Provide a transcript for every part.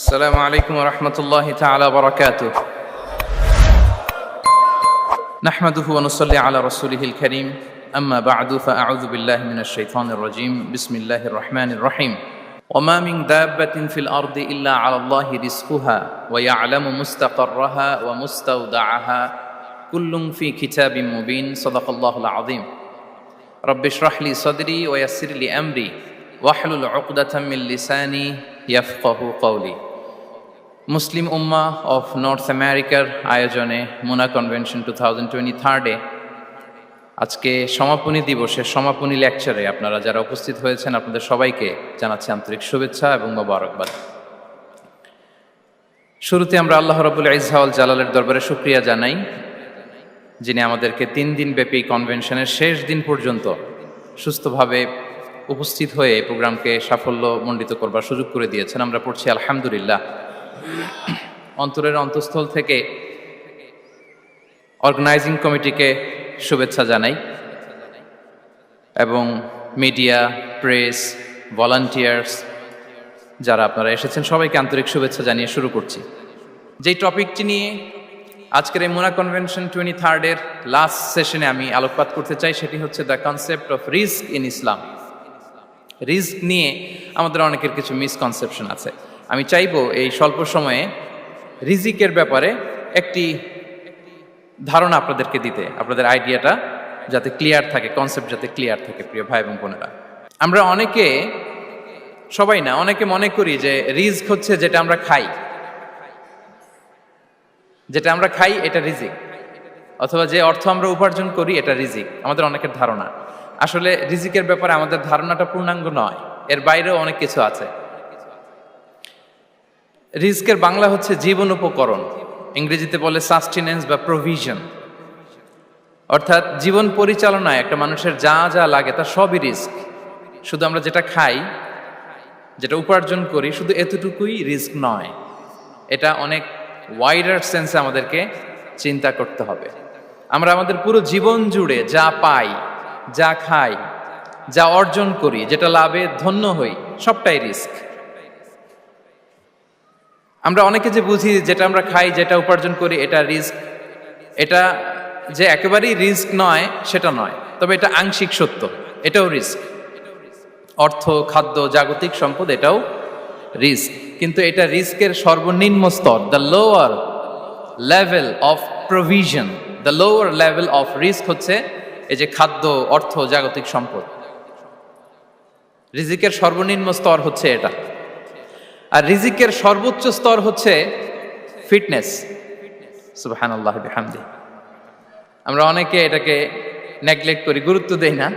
السلام عليكم ورحمة الله تعالى وبركاته. نحمده ونصلي على رسوله الكريم. أما بعد فأعوذ بالله من الشيطان الرجيم. بسم الله الرحمن الرحيم. وما من دابة في الأرض إلا على الله رزقها ويعلم مستقرها ومستودعها كل في كتاب مبين. صدق الله العظيم. رب اشرح لي صدري ويسر لي أمري واحلل عقدة من لساني يفقه قولي. Muslim Ummah of north আমেরিকার আয়োজনে মুনা convention 2023 আজকে সমাপনী দিবসের সমাপনী লেকচারে আপনারা যারা উপস্থিত হয়েছেন আপনাদের সবাইকে জানাচ্ছি আন্তরিক শুভেচ্ছা এবং মোবারকবাদ। শুরুতে আমরা আল্লাহ রাব্বুল ইজ্জা ওয়াল জালালের দরবারে শুকরিয়া জানাই, যিনি আমাদেরকে 3 দিন ব্যাপী কনভেনশনের শেষ দিন পর্যন্ত সুস্থভাবে উপস্থিত হয়ে এই প্রোগ্রামকে সাফল্যমণ্ডিত করবার সুযোগ করে দিয়েছেন। আমরা পড়ছি আলহামদুলিল্লাহ। অন্তরের অন্তঃস্থল থেকে অর্গানাইজিং কমিটিকে শুভেচ্ছা জানাই এবং মিডিয়া, প্রেস, ভলান্টিয়ার্স যারা আপনারা এসেছেন সবাইকে আন্তরিক শুভেচ্ছা জানিয়ে শুরু করছি। যেই টপিকটি নিয়ে আজকের এই মুনা কনভেনশন 23 লাস্ট সেশনে আমি আলোকপাত করতে চাই সেটি হচ্ছে the concept of risk in Islam. Risk নিয়ে আমাদের অনেকের কিছু মিসকনসেপশন আছে। আমি চাইবো এই স্বল্প সময়ে রিজিকের ব্যাপারে একটি ধারণা আপনাদেরকে দিতে, আপনাদের আইডিয়াটা যাতে ক্লিয়ার থাকে, কনসেপ্ট যাতে ক্লিয়ার থাকে। প্রিয় ভাই এবং বোনেরা, আমরা অনেকে, সবাই না, অনেকে মনে করি যে রিস্ক হচ্ছে যেটা আমরা খাই, যেটা আমরা খাই এটা রিজিক, অথবা যে অর্থ আমরা উপার্জন করি এটা রিজিক। আমাদের অনেকের ধারণা। আসলে রিজিকের ব্যাপারে আমাদের ধারণাটা পূর্ণাঙ্গ নয়, এর বাইরেও অনেক কিছু আছে। রিস্কের বাংলা হচ্ছে জীবন উপকরণ, ইংরেজিতে বলে সাস্টেনেন্স বা প্রভিশন। অর্থাৎ জীবন পরিচালনায় একটা মানুষের যা যা লাগে তার সবই রিস্ক। শুধু আমরা যেটা খাই, যেটা উপার্জন করি, শুধু এতটুকুই রিস্ক নয়। এটা অনেক ওয়াইডার সেন্সে আমাদেরকে চিন্তা করতে হবে। আমরা আমাদের পুরো জীবন জুড়ে যা পাই, যা খাই, যা অর্জন করি, যেটা লাভে ধন্য হই, সবটাই রিস্ক। আমরা অনেকে যে বুঝি যেটা আমরা খাই, যেটা উপার্জন করি এটা রিস্ক, এটা যে একেবারেই রিস্ক নয় সেটা নয়, তবে এটা আংশিক সত্য, এটাও রিস্ক। অর্থ, খাদ্য, জাগতিক সম্পদ এটাও রিস্ক, কিন্তু এটা রিস্কের সর্বনিম্ন স্তর। The lower level of provision, the lower level of risk হচ্ছে এই যে খাদ্য, অর্থ, জাগতিক সম্পদ। রিজিকের সর্বনিম্ন স্তর হচ্ছে এটা। আর রিজিকের সর্বোচ্চ স্তর হচ্ছে ফিটনেস। সুবহানাল্লাহ বিহামদি। আমরা অনেকে এটাকে নেগলেক্ট করি, গুরুত্ব দেই না,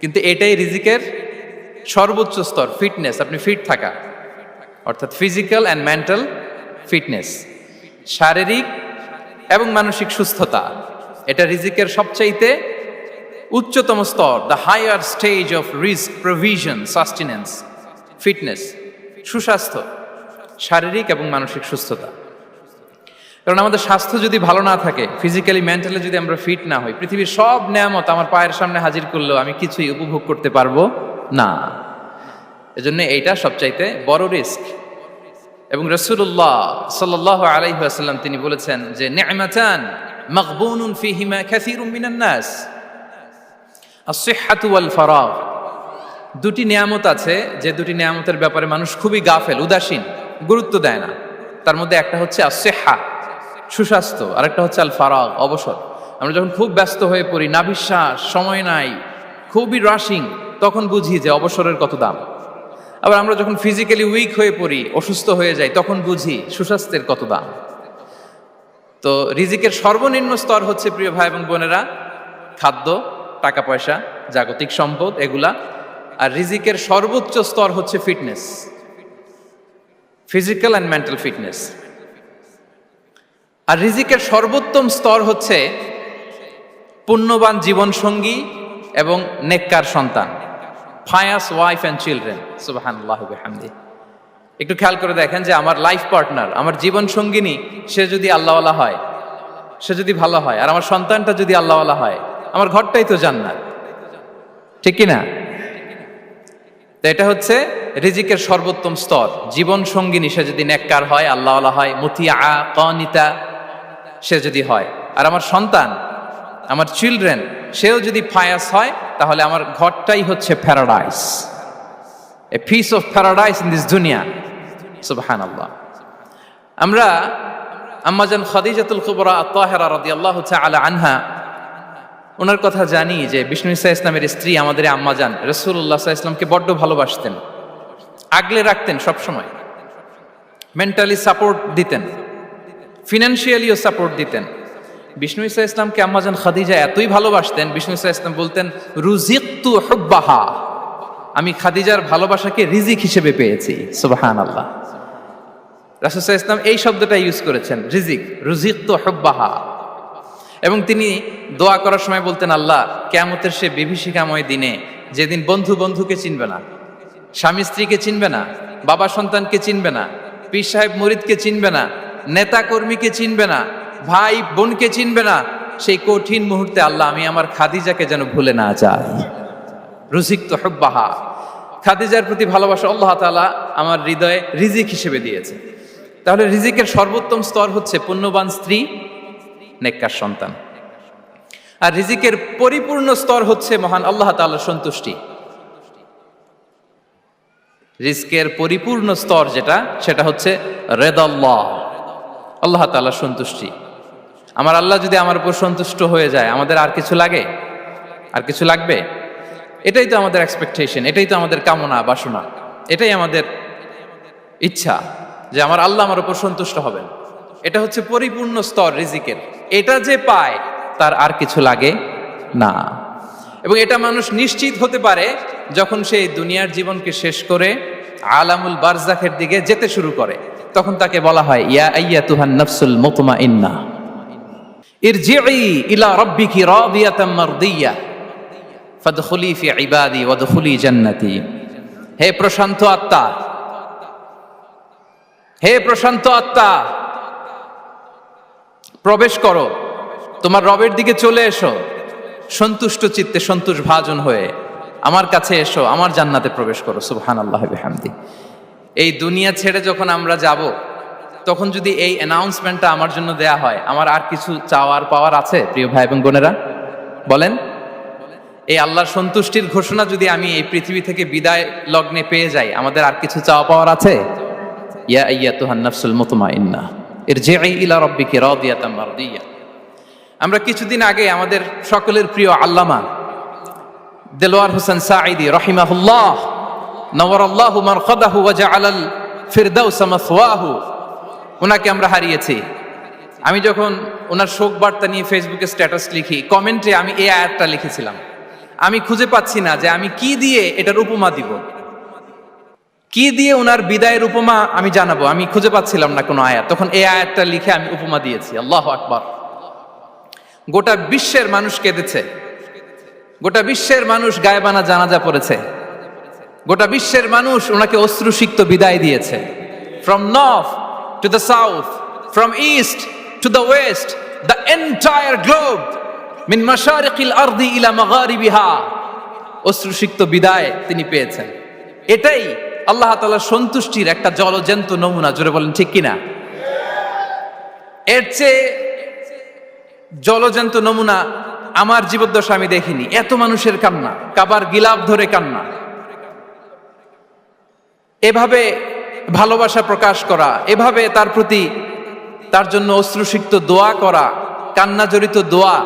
কিন্তু এটাই রিজিকের সর্বোচ্চ স্তর, ফিটনেস। আপনি ফিট থাকা, অর্থাৎ ফিজিক্যাল অ্যান্ড মেন্টাল ফিটনেস, শারীরিক এবং মানসিক সুস্থতা, এটা রিজিকের সবচাইতে উচ্চতম স্তর। দ্য হায়ার স্টেজ অফ রিস্ক, প্রভিশন, সাস্টেনেন্স, ফিটনেস, সুস্বাস্থ্য, শারীরিক এবং মানসিক সুস্থতা। কারণ আমাদের স্বাস্থ্য যদি ভালো না থাকে, ফিজিক্যালি মেন্টালি যদি আমরা ফিট না হই, পৃথিবীর সব নেয়ামত আমার পায়ের সামনে হাজির করলেও আমি কিছুই উপভোগ করতে পারবো না। এজন্য এইটা সবচাইতে বড় রিস্ক। এবং রাসূলুল্লাহ সাল্লাল্লাহু আলাইহি ওয়াসাল্লাম তিনি বলেছেন যে নি'মাতান মাগবুনুন ফীহিমা কাসীরুম মিনান নাস, আস-সিহহাতু ওয়াল ফারাগ। দুটি নিয়ামত আছে যে দুটি নিয়ামতের ব্যাপারে মানুষ খুবই গাফেল, উদাসীন, গুরুত্ব দেয় না। তার মধ্যে একটা হচ্ছে আস-সিহহা, সুস্বাস্থ্য, আর একটা হচ্ছে আল ফারাগ, অবসর। আমরা যখন খুব ব্যস্ত হয়ে পড়ি, নাভিশ্বাস, সময় নাই, খুবই রাশিং, তখন বুঝি যে অবসরের কত দাম। আবার আমরা যখন ফিজিক্যালি উইক হয়ে পড়ি, অসুস্থ হয়ে যাই, তখন বুঝি সুস্বাস্থ্যের কত দাম। তো রিজিকের সর্বনিম্ন স্তর হচ্ছে, প্রিয় ভাই এবং বোনেরা, খাদ্য, টাকা পয়সা, জাগতিক সম্পদ, এগুলা। আর রিজিকের সর্বোচ্চ স্তর হচ্ছে fitness, physical and mental fitness. আর রিজিকের সর্বোত্তম স্তর হচ্ছে পুণ্যবান জীবন সঙ্গী এবং নেককার সন্তান, ফায়াস ওয়াইফ অ্যান্ড চিলড্রেন। সুবহানাল্লাহ বিহামদি। একটু খেয়াল করে দেখেন যে আমার লাইফ পার্টনার, আমার জীবন সঙ্গিনী, সে যদি আল্লাহওয়ালা হয়, সে যদি ভালো হয়, আর আমার সন্তানটা যদি আল্লাহওয়ালা হয়, আমার ঘরটাই তো জান্নাত, ঠিক কি না? তো এটা হচ্ছে রিজিকের সর্বোত্তম স্তর। জীবন সঙ্গিনী সে যদি নেককার হয়, আল্লাহওয়ালা হয়, মুতিয়া কানিতা সে যদি হয়, আর আমার সন্তান, আমার চিলড্রেন, সেও যদি ফায়াস হয়, তাহলে আমার ঘরটাই হচ্ছে paradise, a piece of paradise in this দুনিয়া। সুবহানাল্লাহ। আমরা আম্মাজান খাদিজাতুল কুবরা আত-তাহেরা রাদিয়াল্লাহু তাআলা আনহা, ওনার কথা জানি যে বিষ্ণু ঈসা ইসলামের স্ত্রী আমাদের আম্মাজান রাসূলুল্লাহ সাল্লাল্লাহু আলাইহি ওয়াসাল্লামকে বড্ড ভালোবাসতেন, আগলে রাখতেন সবসময়, মেন্টালি সাপোর্ট দিতেন, ফিনান্সিয়ালিও সাপোর্ট দিতেন। বিষ্ণু ঈসা ইসলামকে আম্মাজান খাদিজা এতই ভালোবাসতেন, বিষ্ণু ঈসা ইসলাম বলতেন রুজিকতু হুব্বাহা, আমি খাদিজার ভালোবাসাকে রিজিক হিসেবে পেয়েছি। সুবহানাল্লাহ। রাসূল সাল্লাল্লাহু আলাইহি ওয়াসাল্লাম এই শব্দটা ইউজ করেছেন, রিজিক, রুজিকতু হুব্বাহা। এবং তিনি দোয়া করার সময় বলতেন, আল্লাহ, কিয়ামতের সে বিভীষিকাময় দিনে, যেদিন বন্ধু বন্ধুকে চিনবে না, স্বামী স্ত্রীকে চিনবে না, বাবা সন্তানকে চিনবে না, পীর সাহেব মুরিদকে চিনবে না, নেতা কর্মীকে চিনবে না, ভাই বোনকে চিনবে না, সেই কঠিন মুহূর্তে আল্লাহ আমি আমার খাদিজাকে যেন ভুলে না যাই। রুজিকতু হুব্বাহা, খাদিজার প্রতি ভালোবাসা আল্লাহ তাআলা আমার হৃদয়ে রিজিক হিসেবে দিয়েছে। তাহলে রিজিকের সর্বোত্তম স্তর হচ্ছে পুণ্যবান স্ত্রী, নেককার সন্তান। আর রিজিকের পরিপূর্ণ স্তর হচ্ছে মহান আল্লাহ তাআলার সন্তুষ্টি। রিজকের পরিপূর্ণ স্তর যেটা, সেটা হচ্ছে রিদাল্লাহ, আল্লাহ তাআলার সন্তুষ্টি। আমার আল্লাহ যদি আমার উপর সন্তুষ্ট হয়ে যায়, আমাদের আর কিছু লাগে? আর কিছু লাগবে? এটাই তো আমাদের এক্সপেকটেশন, এটাই তো আমাদের কামনা বাসনা, এটাই আমাদের ইচ্ছা যে আমার আল্লাহ আমার উপর সন্তুষ্ট হবেন। এটা হচ্ছে পরিপূর্ণ স্তর রিজিকের। এটা যে পায় তার আর কিছু লাগে না। এবং এটা মানুষ নিশ্চিত হতে পারে যখন সে দুনিয়ার জীবনকে শেষ করে আলামুল বারজাখের দিকে যেতে শুরু করে। তখন তাকে বলা হয়, ইয়া আইয়াতুহান নাফসুল মুতমাইন্নাহ ইরজিই ইলা রাব্বিকি রাদিয়াতাম মারদিয়া ফাদখুলি ফি ইবাদি ওয়াদখুলি জান্নাতি। হে প্রশান্ত আত্মা, হে প্রশান্ত আত্মা, প্রবেশ করো, তোমার রবের দিকে চলে এসো, সন্তুষ্ট চিত্তে সন্তোষ ভাজন হয়ে আমার কাছে এসো, আমার জান্নাতে প্রবেশ করো। সুবহানাল্লাহি ওয়া বিহামদিহি। এই দুনিয়া ছেড়ে যখন আমরা যাব, তখন যদি এই অ্যানাউন্সমেন্টটা আমার জন্য দেয়া হয়, আমার আর কিছু চাওয়ার পাওয়ার আছে? প্রিয় ভাই এবং বোনেরা বলেন, এই আল্লাহর সন্তুষ্টির ঘোষণা যদি আমি এই পৃথিবী থেকে বিদায় লগ্নে পেয়ে যাই, আমাদের আর কিছু চাওয়া পাওয়ার আছে? ইয়া আইয়াতুহান নাফসুল মুতমাইন্নাহ ইরজিই ইলা রাব্বিকি রাদিয়াতাম মারদিয়া। আমরা কিছুদিন আগে আমাদের সকলের প্রিয় আল্লামা দেলোয়ার হোসেন সাঈদী রাহিমাহুল্লাহ নওয়ারাল্লাহু মারকাদাহু ওয়া জাআলাল ফিরদাউসা মাসওয়াহু, ওনাকে আমরা হারিয়েছি। আমি যখন ওনার শোক বার্তা নিয়ে ফেসবুকে স্ট্যাটাস লিখি, কমেন্টে আমি এই আয়াতটা লিখেছিলাম। আমি খুঁজে পাচ্ছি না যে আমি কি দিয়ে এটার উপমা দিব, কি দিয়ে ওনার বিদায়ের উপমা আমি জানাবো। আমি খুঁজে পাচ্ছিলাম না কোনো আয়াত। তখন এই আয়াতটা লিখে আমি উপমা দিয়েছি। আল্লাহু আকবার। গোটা বিশ্বের মানুষ কেঁদেছে, গোটা বিশ্বের মানুষ গায়েবানা জানাজা পড়েছে, গোটা বিশ্বের মানুষ ওনাকে অশ্রুসিক্ত বিদায় দিয়েছে। From north to the south, from east to the west, the entire globe, মিন মাশারিকিল আরদি ইলা মাগারিবিহা, অশ্রুসিক্ত বিদায় তিনি পেয়েছেন। এটাই আল্লাহ তাআলার সন্তুষ্টির একটা জলজ্যান্ত নমুনা। জোরে বলেন ঠিক কিনা? এর চেয়ে জলজ্যান্ত নমুনা আমার জীবদ্দশা আমি দেখিনি। এত মানুষের কান্না, কাবার গিলাফ ধরে কান্না, এভাবে ভালোবাসা প্রকাশ করা, এভাবে তার প্রতি তার জন্য অশ্রুসিক্ত দোয়া করা, কান্না জড়িত দোয়া,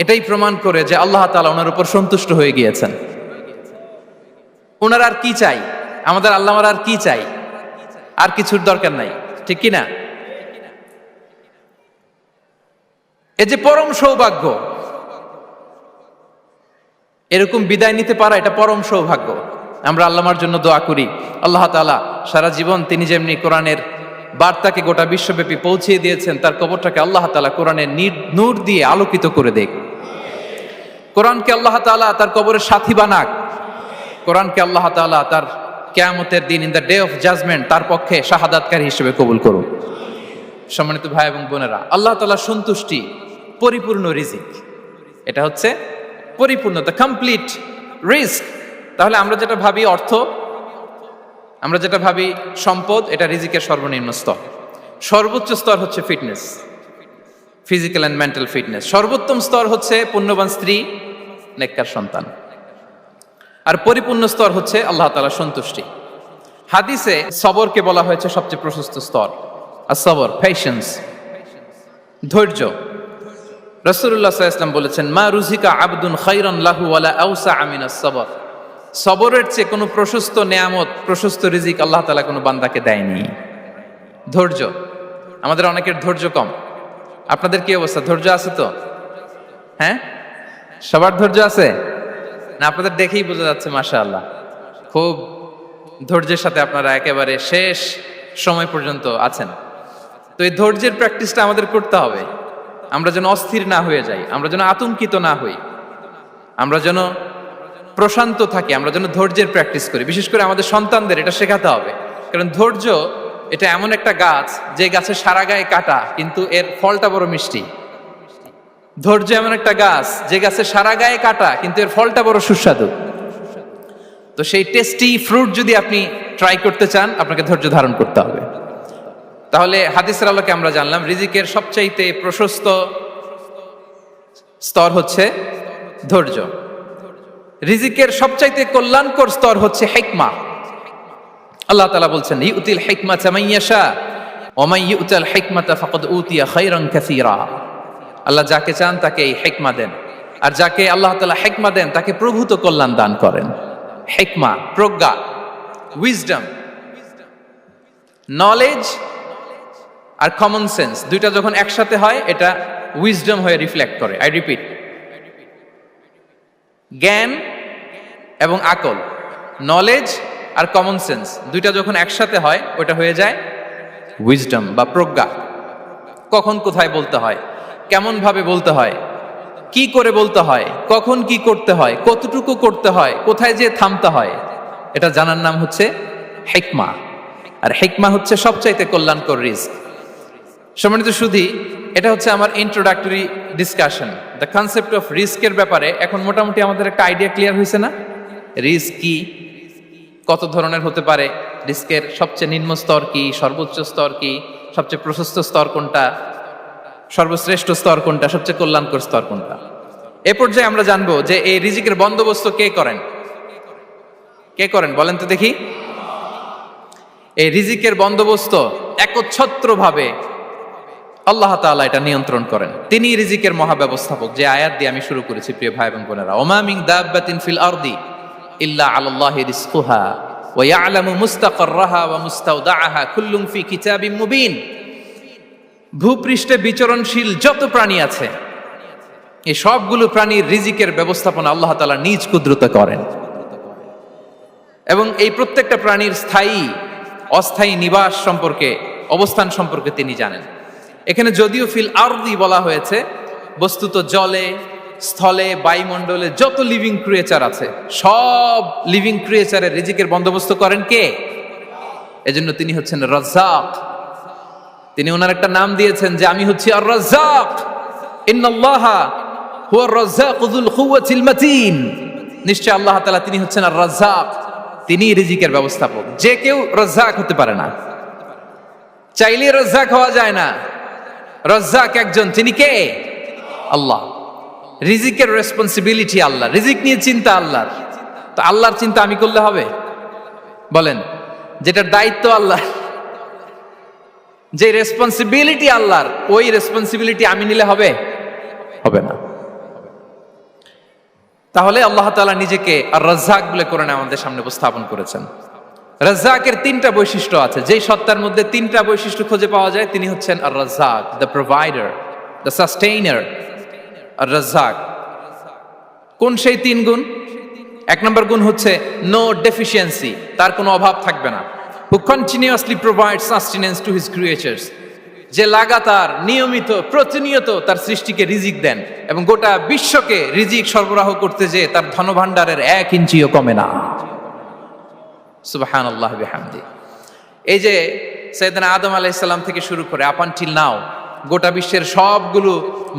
এটাই প্রমাণ করে যে আল্লাহ তাআলা ওনার উপর সন্তুষ্ট হয়ে গিয়েছেন। ওনার আর কি চাই? আমাদের আল্লাহর আর কি চাই? আর কিছুর দরকার নাই, ঠিক কিনা? এ যে পরম সৌভাগ্য, এরকম বিদায় নিতে পারা এটা পরম সৌভাগ্য। আমরা আল্লাহর জন্য দোয়া করি, আল্লাহ তাআলা সারা জীবন তিনি যেমনি কোরআনের বার্তাকে গোটা বিশ্বব্যাপী পৌঁছিয়ে দিয়েছেন, তার কবরটাকে আল্লাহ তাআলা কোরআনের নূর দিয়ে আলোকিত করে দেখ। কোরআনকে আল্লাহ তাআলা তার কবরের সাথী বানাক। কোরআনকে আল্লাহ তাআলা তার কিয়ামতের দিন, in the day of judgment, তার পক্ষে শাহাদাতকারী হিসেবে কবুল করুন। সম্মানিত ভাই এবং বোনেরা, আল্লাহ তাআলার সন্তুষ্টি পরিপূর্ণ রিজিক। এটা হচ্ছে পরিপূর্ণ, দ্য কমপ্লিট রিস্ক তাহলে আমরা যেটা ভাবি অর্থ, আমরা যেটা ভাবি সম্পদ, এটা রিজিকের সর্বনিম্ন স্তর। সর্বোচ্চ স্তর হচ্ছে fitness, physical and mental fitness. সর্বোত্তম স্তর হচ্ছে পুণ্যবান স্ত্রী, নেককার সন্তান। আর পরিপূর্ণ স্তর হচ্ছে আল্লাহ তাআলার সন্তুষ্টি। হাদিসে সবরকে বলা হয়েছে সবচেয়ে প্রশস্ত স্তর। আর সবর, পেশেন্স, ধৈর্য। রাসূলুল্লাহ সাল্লাল্লাহু আলাইহি ওয়াসাল্লাম বলেছেন, মা রুজিকা আবদুন খায়রান লাহু ওয়ালা আওসা মিনাস সবর। সবরের চেয়ে কোনো প্রশস্ত নেয়ামত, প্রশস্ত রিজিক আল্লাহ তাআলা কোনো বান্দাকে দেয়নি। ধৈর্য, আমাদের অনেকের ধৈর্য কম। আপনাদের কি অবস্থা, ধৈর্য আছে তো? হ্যাঁ, সবার ধৈর্য আছে না? আপনাদের দেখেই বোঝা যাচ্ছে মাশাআল্লাহ, খুব ধৈর্যের সাথে আপনারা একেবারে শেষ সময় পর্যন্ত আছেন। তো এই ধৈর্যের প্র্যাকটিসটা আমাদের করতে হবে। আমরা যেন অস্থির না হয়ে যাই, আমরা যেন আতঙ্কিত না হই, আমরা যেন প্রশান্ত থাকি, আমরা যেন ধৈর্যের প্র্যাকটিস করি। বিশেষ করে আমাদের সন্তানদের এটা শেখাতে হবে। কারণ ধৈর্য এটা এমন একটা গাছ, যে গাছের সারা গায়ে কাটা কিন্তু এর ফলটা বড় মিষ্টি। ধৈর্য এমন একটা গাছ, যে গাছের সারা গায়ে কাটা কিন্তু এর ফলটা বড় সুস্বাদু। তো সেই টেস্টি ফ্রুট যদি আপনি ট্রাই করতে চান, আপনাকে ধৈর্য ধারণ করতে হবে। তাহলে হাদিসের আলোকে আমরা জানলাম রিজিকের সবচাইতে প্রশস্ত স্তর হচ্ছে ধৈর্য। রিজিকের সবচাইতে কল্যাণকর স্তর হচ্ছে হিকমা। আল্লাহ তাআলা বলছেন, ইউতিল হিকমাতা মান ইয়াশা ওয়া মান ইউতাল হিকমাতা ফাকাদ উতিয়া খায়রান কাসীরা। আল্লাহ যাকে চান তাকে এই হিকমা দেন, আর যাকে আল্লাহ তাআলা হিকমা দেন তাকে প্রভূত কল্যাণ দান করেন। হিকমা, প্রজ্ঞা, উইজডম, নলেজ আর কমন সেন্স, দুইটা যখন একসাথে হয় এটা উইজডম হয়ে রিফ্লেক্ট করে। আই রিপিট, জ্ঞান এবং আকল, নলেজ আর কমন সেন্স, দুইটা যখন একসাথে হয় ওটা হয়ে যায় উইজডম বা প্রজ্ঞা। কখন কোথায় বলতে হয়, কেমন ভাবে বলতে হয়, কি করে বলতে হয়, কখন কি করতে হয়, কতটুকু করতে হয়, কোথায় যে থামতে হয়, এটা জানার নাম হচ্ছে হিকমা। আর হিকমা হচ্ছে সবচাইতে কল্যাণকর রিস্ক। সম্মানিত সুধী, এটা হচ্ছে আমার introductory discussion. The concept of রিস্কের ব্যাপারে এখন মোটামুটি আমাদের একটা আইডিয়া ক্লিয়ার হয়েছে না? রিস্ক কি, কত ধরনের হতে পারে, রিস্কের সবচেয়ে নিম্ন স্তর কি, সর্বোচ্চ স্তর কি, সবচেয়ে প্রশস্ত স্তর কোনটা, সর্বশ্রেষ্ঠ স্তর কোনটা, সবচেয়ে কল্যাণকর স্তর কোনটা। এ পর্যায়ে আমরা জানবো যে এই রিজিকের বন্দোবস্ত কে করেন। কে করেন বলেন তো দেখি? এই রিজিকের বন্দোবস্ত একচ্ছত্রভাবে আল্লাহ তাআলা এটা নিয়ন্ত্রণ করেন। তিনি রিজিকের মহাব্যবস্থাপক। যে আয়াত দিয়ে আমি শুরু করেছি প্রিয় ভাই এবং বোনেরা, ওমা মিন দাব্বাতিন ফিল আরদি ইল্লা আলাল্লাহি রিজকুহা ওয়া ইয়ালামু মুস্তাকাররাহা ওয়া মুস্তাওদাআহা কুল্লুন ফি কিতাবিম মুবিন। ভূপৃষ্ঠে বিচরণশীল যত প্রাণী আছে, এই সবগুলো প্রাণীর রিজিকের ব্যবস্থাপনা আল্লাহ তাআলা নিজ কুদরতে করেন। এবং এই প্রত্যেকটা প্রাণীর স্থায়ী অস্থায়ী নিবাস সম্পর্কে, অবস্থান সম্পর্কে তিনি জানেন। এখানে যদিও ফিল আরদি বলা হয়েছে, বস্তুত জলে, স্থলে, বায়ুমণ্ডলে যত লিভিং ক্রিয়েচার আছে, সব লিভিং ক্রিয়েচারের রিজিকের বন্দোবস্ত করেন কে? এজন্য তিনি হচ্ছেন রাজ্জাক। তিনি ওনার একটা নাম দিয়েছেন যে আমি হচ্ছি আর রাজ্জাক, ইন্নাল্লাহা হুয়ার রাজ্জাকু যুল কুওয়াতিল মাতিন। নিশ্চয় আল্লাহ তাআলা তিনি হচ্ছেন আর রাজ্জাক, তিনি রিজিকের ব্যবস্থাপক। যে কেউ রাজ্জাক হতে পারে না, চাইলে রাজ্জাক হওয়া যায় না। রাজ্জাক একজন, তিনি কে? আল্লাহ। রিজিকের রেসপন্সিবিলিটি আল্লাহ, রিজিক নিয়ে চিন্তা আল্লাহর। তো আল্লাহর চিন্তা আমি করলে হবে? বলেন, যেটার দায়িত্ব আল্লাহ, যে রেসপন্সিবিলিটি আল্লাহর, ওই রেসপন্সিবিলিটি আমি নিলে হবে? হবে না। তাহলে আল্লাহ তাআলা নিজেকে আর রাজ্জাক বলে কোরআনে আমাদের সামনে উপস্থাপন করেছেন। রাজ্জাকের তিনটা বৈশিষ্ট্য আছে। যেই সত্তার মধ্যে তিনটা বৈশিষ্ট্য খুঁজে পাওয়া যায়, তিনি হচ্ছেন আর রাজ্জাক, দ্য প্রোভাইডার, দ্য সাস্টেইনার। আর রাজ্জাক কোন সেই তিন গুণ? এক নম্বর গুণ হচ্ছে নো ডেফিসিয়েন্সি, তার কোনো অভাব থাকবে না। হু continuously provide sustenance to his creatures, যে লাগাতার, নিয়মিত, প্রতিনিয়ত তার সৃষ্টিকে রিজিক দেন এবং গোটা বিশ্বকে রিজিক সরবরাহ করতে যে তার ধনভাণ্ডারের 1 ইঞ্চিও কমে না। সুবহানাল্লাহ বিহামদি। এই যে সাইয়েদনা আদম আলাইহিস সালাম থেকে শুরু করে আপ আনটিল নাও গোটা বিশ্বের সবগুলো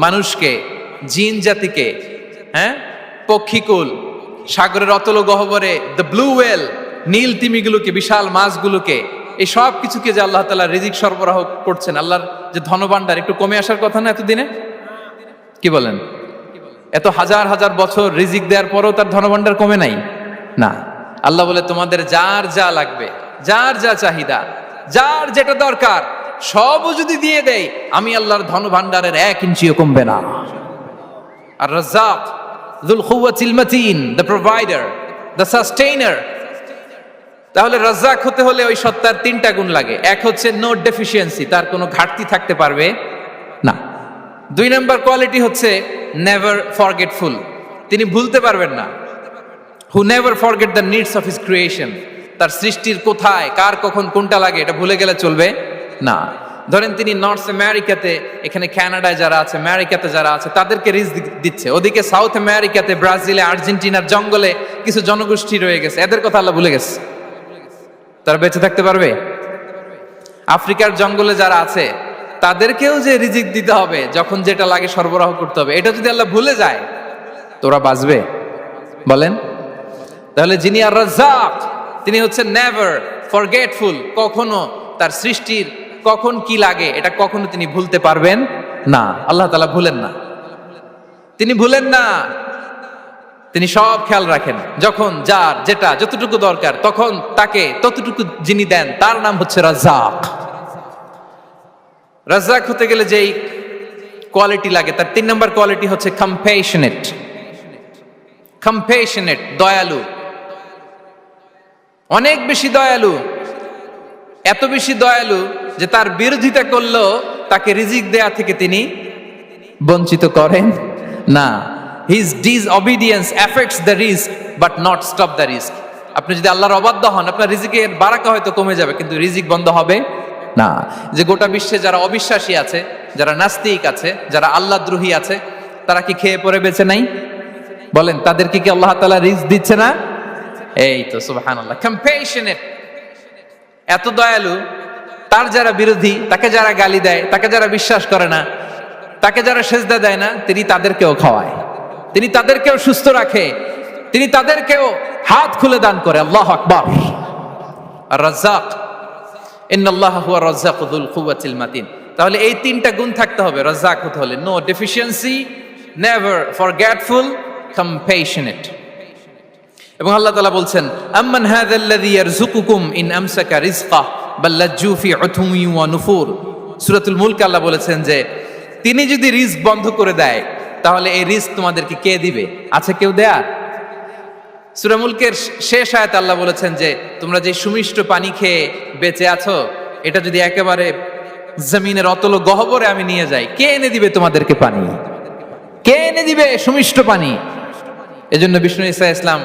মানুষকে, জিন জাতিকে, পক্ষীকুল, সাগরের অতল গহ্বরে দ্য ব্লু ওয়েল, নীল তিমিগুলোকে, বিশাল মাছগুলোকে, এই সব কিছুকে যে আল্লাহ তাআলা রিজিক সরবরাহ করছেন, আল্লাহর যে ধনভাণ্ডার একটু কমে আসার কথা না এতদিনে? কি বলেন? এত হাজার হাজার বছর রিজিক দেওয়ার পরেও তার ধনভাণ্ডার কমে নাই? না। আল্লাহ বলে তোমাদের যার যা লাগবে, যার যা চাহিদা, যার যেটা দরকার সবও যদি দিয়ে দেয়, আমি আল্লাহর ধনভাণ্ডারের 1 ইঞ্চিও কমবে না। আর Razzak যুল কুওয়াতিল মাতিন, the provider, the sustainer. তাহলে রাজ্জাক হতে হলে ওই সত্তার 3টা গুণ লাগে। এক হচ্ছে নো ডেফিসিয়েন্সি, তার কোনো ঘাটতি থাকতে পারবে না। 2 নম্বর কোয়ালিটি হচ্ছে নেভার ফরগেটফুল, তিনি ভুলতে পারবেন না। Who never forget the needs of his creation, তার সৃষ্টির কোথায় কার কখন কোনটা লাগে এটা ভুলে গেলে চলবে না। ধরেন তিনি নর্থ আমেরিকাতে, এখানে কানাডায় যারা আছে, আমেরিকাতে যারা আছে, তাদেরকে রিস্ক দিচ্ছে। ওদিকে সাউথ আমেরিকাতে, ব্রাজিলে, আর্জেন্টিনার জঙ্গলে কিছু জনগোষ্ঠী রয়ে গেছে, এদের কথা আল্লাহ ভুলে গেছে। তারা বেঁচে থাকতে পারবে? আফ্রিকার জঙ্গলে যারা আছে তাদেরকেও যে রিজিক দিতে হবে, যখন যেটা লাগে সরবরাহ করতে হবে, এটা যদি আল্লাহ ভুলে যায় তোরা বাঁচবে? বলেন। তাহলে যিনি আর রাজ্জাক, তিনি হচ্ছেন নেভার ফরগেটফুল, কখনো তার সৃষ্টির কখন কি লাগে এটা কখনো তিনি ভুলতে পারবেন না। আল্লাহ তাআলা ভুলেন না, তিনি ভুলেন না, তিনি সব খেয়াল রাখেন। যখন যার যেটা যতটুকু দরকার তখন তাকে ততটুকু যিনি দেন তার নাম হচ্ছে রাজ্জাক। রাজ্জাক হতে গেলে যেই কোয়ালিটি লাগে তার 3 নম্বর কোয়ালিটি হচ্ছে কম্প্যাশনেট। কম্প্যাশনেট, দয়ালু, অনেক বেশি দয়ালু। এত বেশি দয়ালু যে তার বিরোধিতা করলেও তাকে রিজিক দেয়া থেকে তিনি বঞ্চিত করেন না। His disobedience affects the risk but not stop the risk. আপনি যদি আল্লাহর অবাধ্য হন, আপনার রিজিকের বারাকা হয়তো কমে যাবে, কিন্তু রিজিক বন্ধ হবে না। যে গোটা বিশ্বে যারা অবিশ্বাসী আছে, যারা নাস্তিক আছে, যারা আল্লাহদ্রোহী আছে, তারা কি খেয়ে পরে বেঁচে নাই? বলেন, তাদেরকে কি আল্লাহ তাআলা রিজিক দিচ্ছে না? এই তো সুবহানাল্লাহ। কম্প্যাশনেট, এত দয়ালু, তার যারা বিরোধী, তাকে যারা গালি দেয়, তাকে যারা বিশ্বাস করে না, তাকে যারা সেজদা দেয় না, তিনি তাদেরকেও খাওয়ায়, তিনি তাদেরকেও সুস্থ রাখে, তিনি তাদেরকেও হাত খুলে দান করে। আল্লাহু আকবার। আর রাজ্জাক, ইন্নাল্লাহা হুয়া রাজ্জাকু যুল কুওয়াতিল মাতিন। তাহলে এই 3টা গুণ থাকতে হবে রাজ্জাক হতে হলে। No deficiency, never forgetful, compassionate. এবং আল্লাহ তাআলা বলছেন, আম্মান হাযাল্লাযী ইয়ারযুকুকুম ইন আমসাকা রিজকাহ বাল লাজ্জু ফি উতুমি ওয়া নুফুর। সূরাতুল মুলক আল্লাহ বলেছেন যে তিনি যদি রিজক বন্ধ করে দেয় তাহলে এই রিজক তোমাদেরকে কে দিবে? আছে কেউ দেয়ার? সূরা মুলকের শেষ আয়াতে আল্লাহ বলেছেন যে তোমরা যে সুমিষ্ট পানি খেয়ে বেঁচে আছো, এটা যদি একেবারে জমিনের অতল গহ্বরে আমি নিয়ে যাই, কে এনে দিবে তোমাদেরকে পানি? কে এনে দিবে সুমিষ্ট পানি? এজন্য বিষ্ণু ঈসা ইসলাম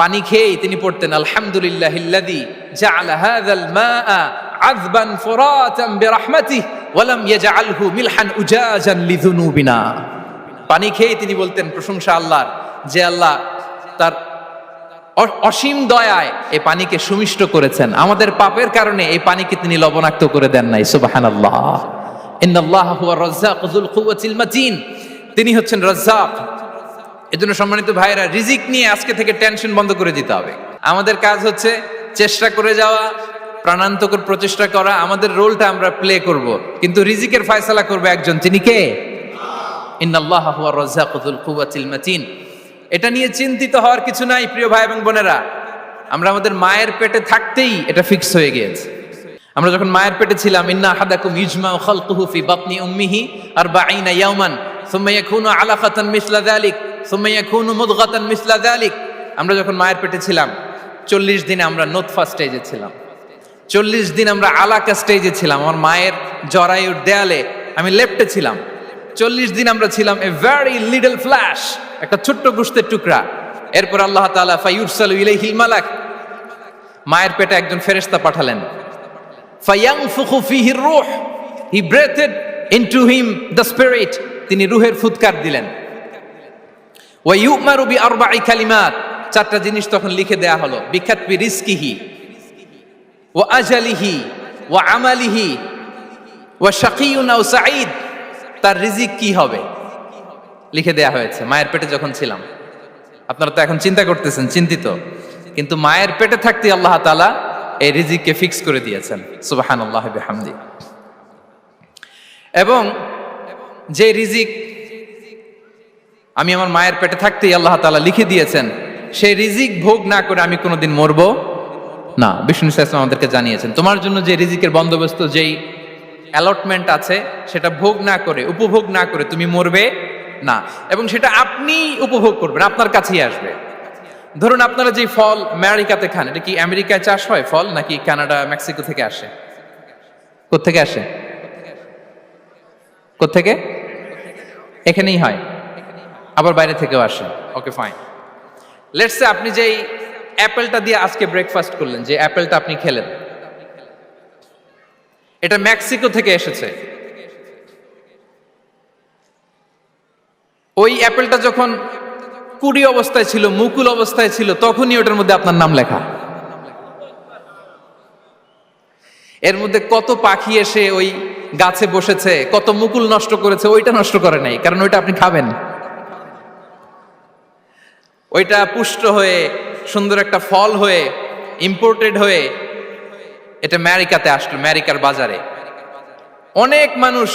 পানি খেয়েই তিনি পড়তেন, আলহামদুলিল্লাহিল্লাযী জাআলা হাযাল মাআ আযবান ফুরাতান বিরাহমাতিহি ওয়া লাম ইয়াজআলহু মিলহান উজাজান লিযুনুবিনা। পানি খেয়েই তিনি বলতেন প্রশংসা আল্লাহর, যে আল্লাহ তার অসীম দয়ায় এই পানিকে সুমিষ্ট করেছেন, আমাদের পাপের কারণে এই পানিকে তিনি লবণাক্ত করে দেন নাই। সুবহানাল্লাহ। ইন্নাল্লাহা হুয়া রাজ্জাকু যুল কুওয়াতিল মাতিন, তিনি হচ্ছেন রাজ্জাক। এজন্য সম্মানিত ভাইরা, রিজিক নিয়ে আজকে থেকে টেনশন বন্ধ করে দিতে হবে। আমাদের কাজ হচ্ছে চেষ্টা করে যাওয়া, প্রাণান্তকর প্রচেষ্টা করা, আমাদের রোলটা আমরা প্লে করব, কিন্তু রিজিকের ফয়সালা করবে একজন, তিনি কে? ইন্নাল্লাহা হুয়া রাজ্জাকু যুল কুওয়াতিল মাতিন। এটা নিয়ে চিন্তিত হওয়ার কিছু নাই প্রিয় ভাই এবং বোনেরা। আমরা আমাদের মায়ের পেটে থাকতেই এটা ফিক্স হয়ে গিয়েছে। আমরা যখন মায়ের পেটে ছিলাম, ইন্না আহাদাকুম ইজমাউ খালকুহু ফি বাতনি উম্মিহি 40 ইয়াওমান সুম্মা ইয়াকুনু আলাকাতান মিসলা যালিক সুম্মা ইয়াকুনু মুদগাতান মিসলা যালিক। আমরা যখন মায়ের পেটে ছিলাম 40 দিন আমরা নুতফা স্টেজে ছিলাম, 40 দিন আমরা আলাকা স্টেজে ছিলাম। আমার মায়ের জরায়ুর দেয়ালে আমি লেপ্টে ছিলাম। 40 দিন আমরা ছিলাম এ ভেরি লিটল ফ্ল্যাশ, একটা ছোট্ট গোশতের টুকরা। এরপর আল্লাহ তাআলা ফায়ুরসালু ইলাইহিল মালাক, মায়ের পেটে একজন ফেরেশতা পাঠালেন। ফায়ানফুখু ফিহির রূহ, he breathed into him the spirit, তিনি রূহের ফুৎকার দিলেন। ওয়া ইউমারু বিআরবা'i কালিমাত, 4টা জিনিস তখন লিখে দেয়া হলো। বিকাতবি রিজকিহি ওয়া আজালিহি ওয়া আমালিহি ওয়া শাকিয়ুন আও সাঈদ, তার রিজিক কি হবে লিখে দেয়া হয়েছে মায়ের পেটে যখন ছিলাম। আপনারা তো এখন চিন্তা করতেছেন, চিন্তিত, কিন্তু মায়ের পেটে থাকতে আল্লাহ তাআলা এই রিজিককে ফিক্স করে দিয়েছেন। সুবহানাল্লাহি ওয়া বিহামদি। এবং যে রিজিক আমি আমার মায়ের পেটে থাকতেই আল্লাহ তাআলা লিখে দিয়েছেন, সেই রিজিক ভোগ না করে আমি কোনোদিন মরবো না। বিষ্ণু ইসলাম আমাদেরকে জানিয়েছেন, তোমার জন্য যে রিজিকের বন্দোবস্ত, যেই অ্যালটমেন্ট আছে, সেটা ভোগ না করে, উপভোগ না করে তুমি মরবে না, এবং সেটা আপনি উপভোগ করবেন, আপনার কাছেই আসবে। ধরুন আপনারা যে ফল আমেরিকাতে খান, এটা কি আমেরিকায় চাষ হয় ফল, নাকি কানাডা, মেক্সিকো থেকে আসে? কোত্থেকে আসে? কোত্থেকে? এখানেই হয়, আবার বাইরে থেকেও আসে। ওকে, ফাইন। লেটস সে আপনি যেই অ্যাপেলটা দিয়ে আজকে ব্রেকফাস্ট করলেন, যে অ্যাপেলটা আপনি খেলেন, এটা মেক্সিকো থেকে এসেছে। ওই অ্যাপেলটা যখন কুড়ি অবস্থায় ছিল, মুকুল অবস্থায় ছিল, তখনই ওটার মধ্যে আপনার নাম লেখা। এর মধ্যে কত পাখি এসে ওই গাছে বসেছে, কত মুকুল নষ্ট করেছে, ওইটা নষ্ট করে নাই, কারণ ওইটা আপনি খাবেন। ওইটা পুষ্ট হয়ে সুন্দর একটা ফল হয়ে ইম্পোর্টেড হয়ে এটা আমেরিকাতে আসলো, আমেরিকার বাজারে। অনেক মানুষ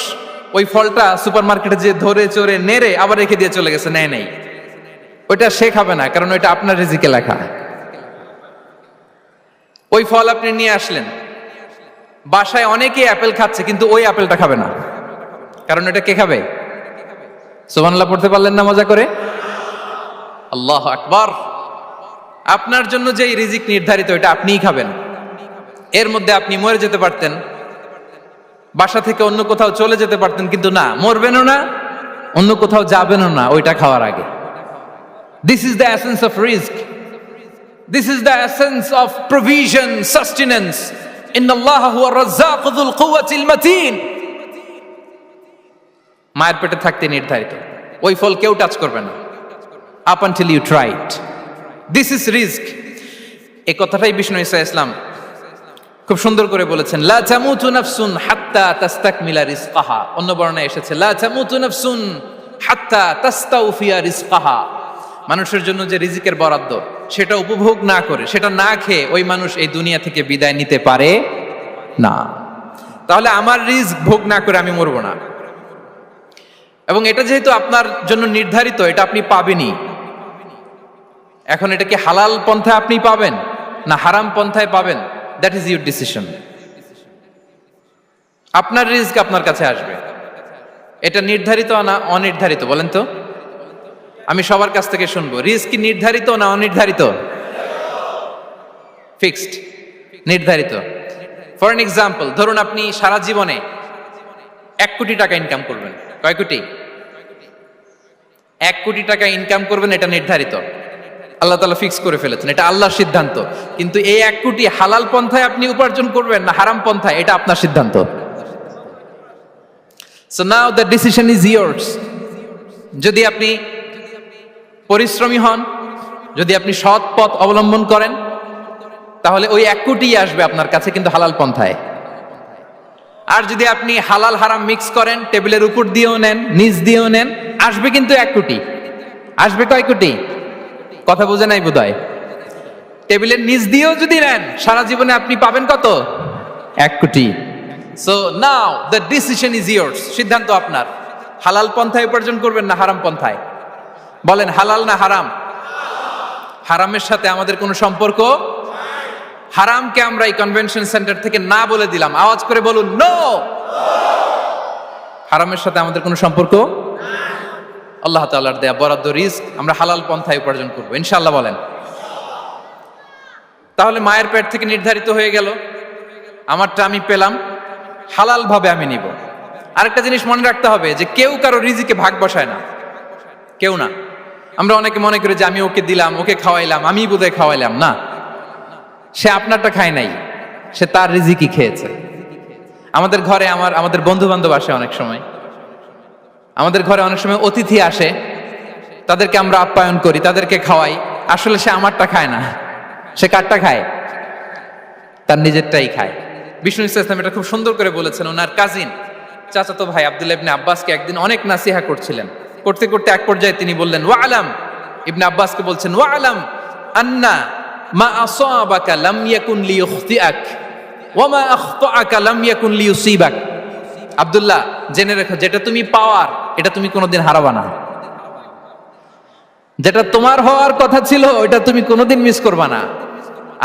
ওই ফলটা সুপার মার্কেটে যে ধরে চড়ে নেড়ে আবার রেখে দিয়ে চলে গেছে, নেয় নেই। ওইটা সে খাবে না, কারণ ওইটা আপনার রিজিকে লেখা। ওই ফল আপনি নিয়ে আসলেন, বাসায় অনেকে অ্যাপেল খাচ্ছে, কিন্তু ওই অ্যাপেলটা খাবে না, কারণ এটা কে খাবে? সুবহানাল্লাহ পড়তে পারলেন না মজা করে? আল্লাহু আকবার। আপনার জন্য যেই রিজিক নির্ধারিত, এটা আপনিই খাবেন। এর মধ্যে আপনি মরে যেতে পারতেন, বাসা থেকে অন্য কোথাও চলে যেতে পারতেন, কিন্তু না, মরবেনও না, অন্য কোথাও যাবেনও না ওইটা খাওয়ার আগে। This is the essence of risk, this is the essence of provision, sustenance. ইন্নাল্লাহা হুয়া রাজ্জাকু যুল কুওয়াতিল মাতিন। মায়ের পেটে থাকতে নির্ধারিত, ওই ফল কেউ টাচ করবে না up until you try it. This is risk. এই কথাটাই বিষ্ণু ঈসা ইসলাম খুব সুন্দর করে বলেছেন, লা তামুতু নাফসুন হাত্তা তাস্তাকমিলা রিজকাহা। অন্য বর্ণনায় এসেছে লা তামুতু নাফসুন হাত্তা তাস্তাউফিয়া রিজকাহা। মানুষের জন্য যে রিজিকের বরাদ্দ, সেটা উপভোগ না করে, সেটা না খেয়ে ওই মানুষ এই দুনিয়া থেকে বিদায় নিতে পারে না। তাহলে আমার রিস্ক ভোগ না করে আমি মরবো না, এবং এটা যেহেতু আপনার জন্য নির্ধারিত, এটা আপনি পাবেনই। এখন এটা কি হালাল পন্থায় আপনি পাবেন না হারাম পন্থায় পাবেন, দ্যাট ইজ ইউর ডিসিশন। আপনার রিস্ক আপনার কাছে আসবে। এটা নির্ধারিত না অনির্ধারিত, বলেন তো? আমি সবার কাছ থেকে শুনবো, রিস্ক কি নির্ধারিত না অনির্ধারিত? ফিক্সড, নির্ধারিত। ফর এন এক্সাম্পল, ধরুন আপনি সারা জীবনে 1 কোটি টাকা ইনকাম করবেন। কয় কোটি? 1 কোটি টাকা ইনকাম করবেন, এটা নির্ধারিত, আল্লাহ তাআলা ফিক্স করে ফেলেছেন, এটা আল্লাহর সিদ্ধান্ত। কিন্তু এই 1 কোটি হালাল পন্থায় আপনি উপার্জন করবেন না হারাম পন্থায়, এটা আপনার সিদ্ধান্ত। So now the decision is years. যদি আপনি পরিশ্রমী হন, যদি আপনি সৎ পথ অবলম্বন করেন, তাহলে ওই 1 কোটি আসবে আপনার কাছে, কিন্তু হালাল পন্থায়। আর যদি আপনি হালাল হারাম মিক্স করেন, টেবিলের উপর দিয়েও নেন, নিচ দিয়েও নেন, আসবে কিন্তু 1 কোটি। আসবে কয় কোটি? কথা বোঝে নাই বোধহয়। টেবিলের নিচ দিয়েও যদি নেন, সারা জীবনে আপনি পাবেন কত? 1 কোটি। So now the decision is years. সিদ্ধান্ত আপনার। হালাল পন্থায় উপার্জন করবেন না হারাম পন্থায়? বলেন, হালাল না হারাম? হারামের সাথে আমাদের কোনো সম্পর্ক? হারামকে আমরা এই কনভেনশন সেন্টার থেকে না বলে দিলাম, আওয়াজ করে বলুন নো। হারামের সাথে আমাদের কোনো সম্পর্ক? আল্লাহ তাআলার দেয়া বরাদ্দ রিস্ক আমরা হালাল পন্থায় উপার্জন করবো ইনশাআল্লাহ, বলেন। তাহলে মায়ের পেট থেকে নির্ধারিত হয়ে গেল, আমারটা আমি পেলাম, হালাল ভাবে আমি নিব। আরেকটা জিনিস মনে রাখতে হবে যে কেউ কারো রিজিকে ভাগ বসায় না, কেউ না। আমরা অনেকে মনে করি যে আমি ওকে দিলাম, ওকে খাওয়াইলাম, আমি বোধহয় খাওয়াইলাম। না, সে আপনারটা খায় নাই, সে তার রিজিকই খেয়েছে। আমাদের ঘরে আমাদের বন্ধু বান্ধব আসে অনেক সময়, আমাদের ঘরে অনেক সময় অতিথি আসে, তাদেরকে আমরা আপ্যায়ন করি, তাদেরকে খাওয়াই। আসলে সে আমারটা খায় না, সে কারটা খায়? তার নিজেরটাই খায়। বিষ্ণু ইসলাম এটা খুব সুন্দর করে বলেছেন। ওনার কাজিন, চাচাতো ভাই আব্দুল্লাহ ইবনে আব্বাসকে একদিন অনেক নাসিহা করছিলেন। করতে করতে এক পর্যায়ে তিনি বললেন, ওয়ালাম ইবনে আব্বাসকে বলছেন ওয়ালাম আন্না মা আসাবাকা লাম ইয়াকুন লিইখতিআক ওয়া মা আখতাআকা লাম ইয়াকুন লিইউসিবাক। আব্দুল্লাহ, জেনে রেখো, যেটা তুমি পাওয়ার এটা তুমি কোনোদিন হারাবা না। যেটা তোমার হওয়ার কথা ছিল ওটা তুমি কোনোদিন মিস করবা না।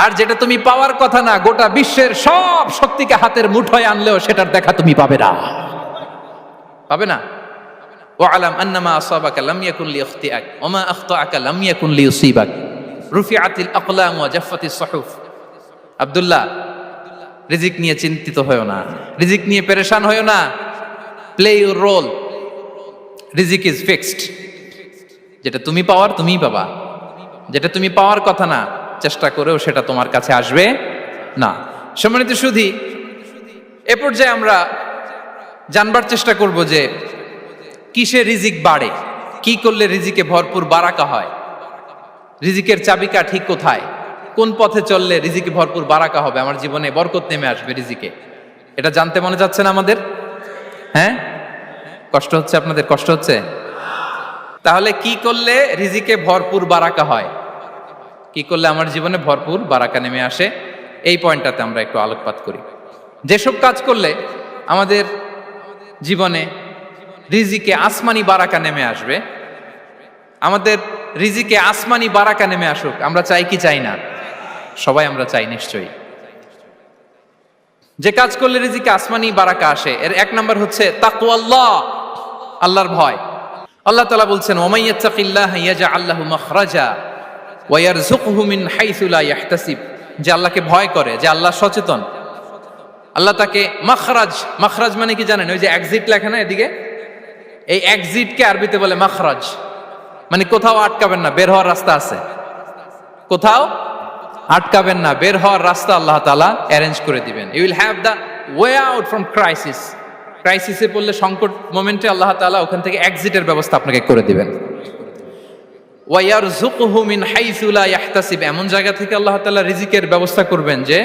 আর যেটা তুমি পাওয়ার কথা না, গোটা বিশ্বের সব শক্তিকে হাতের মুঠোয় আনলেও সেটার দেখা তুমি পাবে না, পাবে না। ওয়ালাম আন্নামা আসাবাকা লাম ইয়াকুন লিইখতিআক ওয়া মা আখতাআকা লাম ইয়াকুন লিইউসিবাক রুফিআতিল আকলাম ওয়া জাফফাতিস সুহুফ। আব্দুল্লাহ, রিজিক নিয়ে চিন্তিত হয়ো না, রিজিক নিয়ে পেরেশান হয়ো না। প্লে ইউর রোল, রিজিক ইজ ফিক্সড। যেটা তুমি পাওয়ার তুমিই পাবা, যেটা তুমি পাওয়ার কথা না চেষ্টা করেও সেটা তোমার কাছে আসবে না। সম্মানিত সুধী, এ পর্যায়ে আমরা জানবার চেষ্টা করব যে কিসে রিজিক বাড়ে, কি করলে রিজিকে ভরপুর বারাকা হয়, রিজিকের চাবিকা ঠিক কোথায়, কোন পথে চললে রিজিকে ভরপুর বারাকা হবে, আমার জীবনে বরকত নেমে আসবে রিজিকে। এটা জানতে মনে যাচ্ছে না আমাদের? হ্যাঁ, কষ্ট হচ্ছে আপনাদের? কষ্ট হচ্ছে? তাহলে কি করলে রিজিকে ভরপুর বারাকা হয়, কি করলে আমার জীবনে ভরপুর বারাকা নেমে আসে, এই পয়েন্টটাতে আমরা একটু আলোকপাত করি। যেসব কাজ করলে আমাদের জীবনে রিজিকে আসমানি বারাকা নেমে আসবে, আমাদের রিজিকে আসমানি বারাকা নেমে আসুক, আমরা চাই কি চাই না? সবাই আমরা চাই নিশ্চয়ই। যে কাজ করলে রিজিকে আসমানি বারাকা আসে, এর এক নাম্বার হচ্ছে তাকওয়াল্লাহ, আল্লাহর ভয়। আল্লাহ তাআলা বলছেন ওয়ামান ইয়াত্তাকিল্লাহা ইয়াজআল লাহু মাখরাজা ওয়া ইয়ারযুকহু মিন হাইসু লা ইয়াহতাসিব। যে আল্লাহকে ভয় করে, যে আল্লাহ সচেতন, আল্লাহ তাকে মাখরাজ, মাখরাজ মানে কি জানেন? ওই যে এক্সিট লেখা না এদিকে, এই এক্সিটকে আরবিতে বলে মাখরাজ, মানে কোথাও আটকাবেন না, বের হওয়ার রাস্তা আছে, কোথাও আটকাবেন না, বের হওয়ার রাস্তা আল্লাহ তাআলা অ্যারেঞ্জ করে দিবেন। You will have the way out from crisis. ক্রাইসিসে পড়লে, সংকট মোমেন্টে আল্লাহ তাআলা ওখান থেকে এক্সিটের ব্যবস্থা আপনাকে করে দিবেন। ওয়া ইয়ারযুকহু মিন হাইসু লা ইয়াহতাসিব, এমন জায়গা থেকে আল্লাহ তাআলা রিজিকের ব্যবস্থা করবেন যে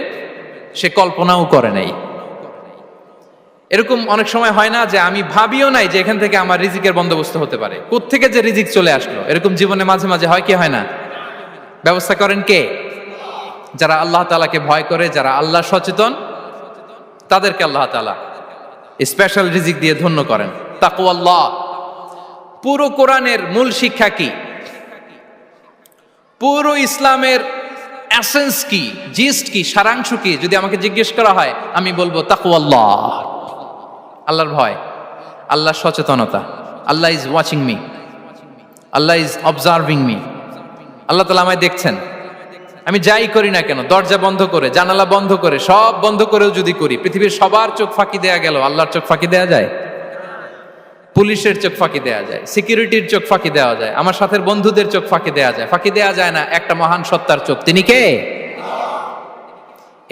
সে কল্পনাও করে নাই। এরকম অনেক সময় হয় না যে আমি ভাবিও নাই যে এখান থেকে আমার রিজিকের বন্দোবস্ত হতে পারে, কোত্থেকে যে রিজিক চলে আসলো, এরকম জীবনে মাঝে মাঝে হয় কি হয় না? ব্যবস্থা করেন কে? যারা আল্লাহ তাআলাকে ভয় করে, যারা আল্লাহ সচেতন, তাদেরকে আল্লাহ তাআলা স্পেশাল রিজিক দিয়ে ধন্য করেন। তাকওয়াল্লাহ। পুরো কোরআনের মূল শিক্ষা কি? পুরো ইসলামের এসেন্স কি, জিস্ট কি, সারাংশ কি যদি আমাকে জিজ্ঞেস করা হয়, আমি বলবো তাকওয়াল্লাহ, আল্লাহর ভয়, আল্লাহর সচেতনতা। Allah is watching me, Allah is observing me. আল্লাহ তাআলা আমায় দেখছেন, আমি যাই করি না কেন, দরজা বন্ধ করে, জানালা বন্ধ করে, সব বন্ধ করেও যদি করি, পৃথিবীর সবার চোখ ফাঁকি দেয়া গেল, আল্লাহর চোখ ফাঁকি দেয়া যায়? পুলিশের চোখ ফাঁকি দেয়া যায়, সিকিউরিটির চোখ ফাঁকি দেওয়া যায়, আমার সাথের বন্ধুদের চোখ ফাঁকি দেয়া যায়, ফাঁকি দেয়া যায় না একটা মহান সত্তার চোখ। তিনি কে?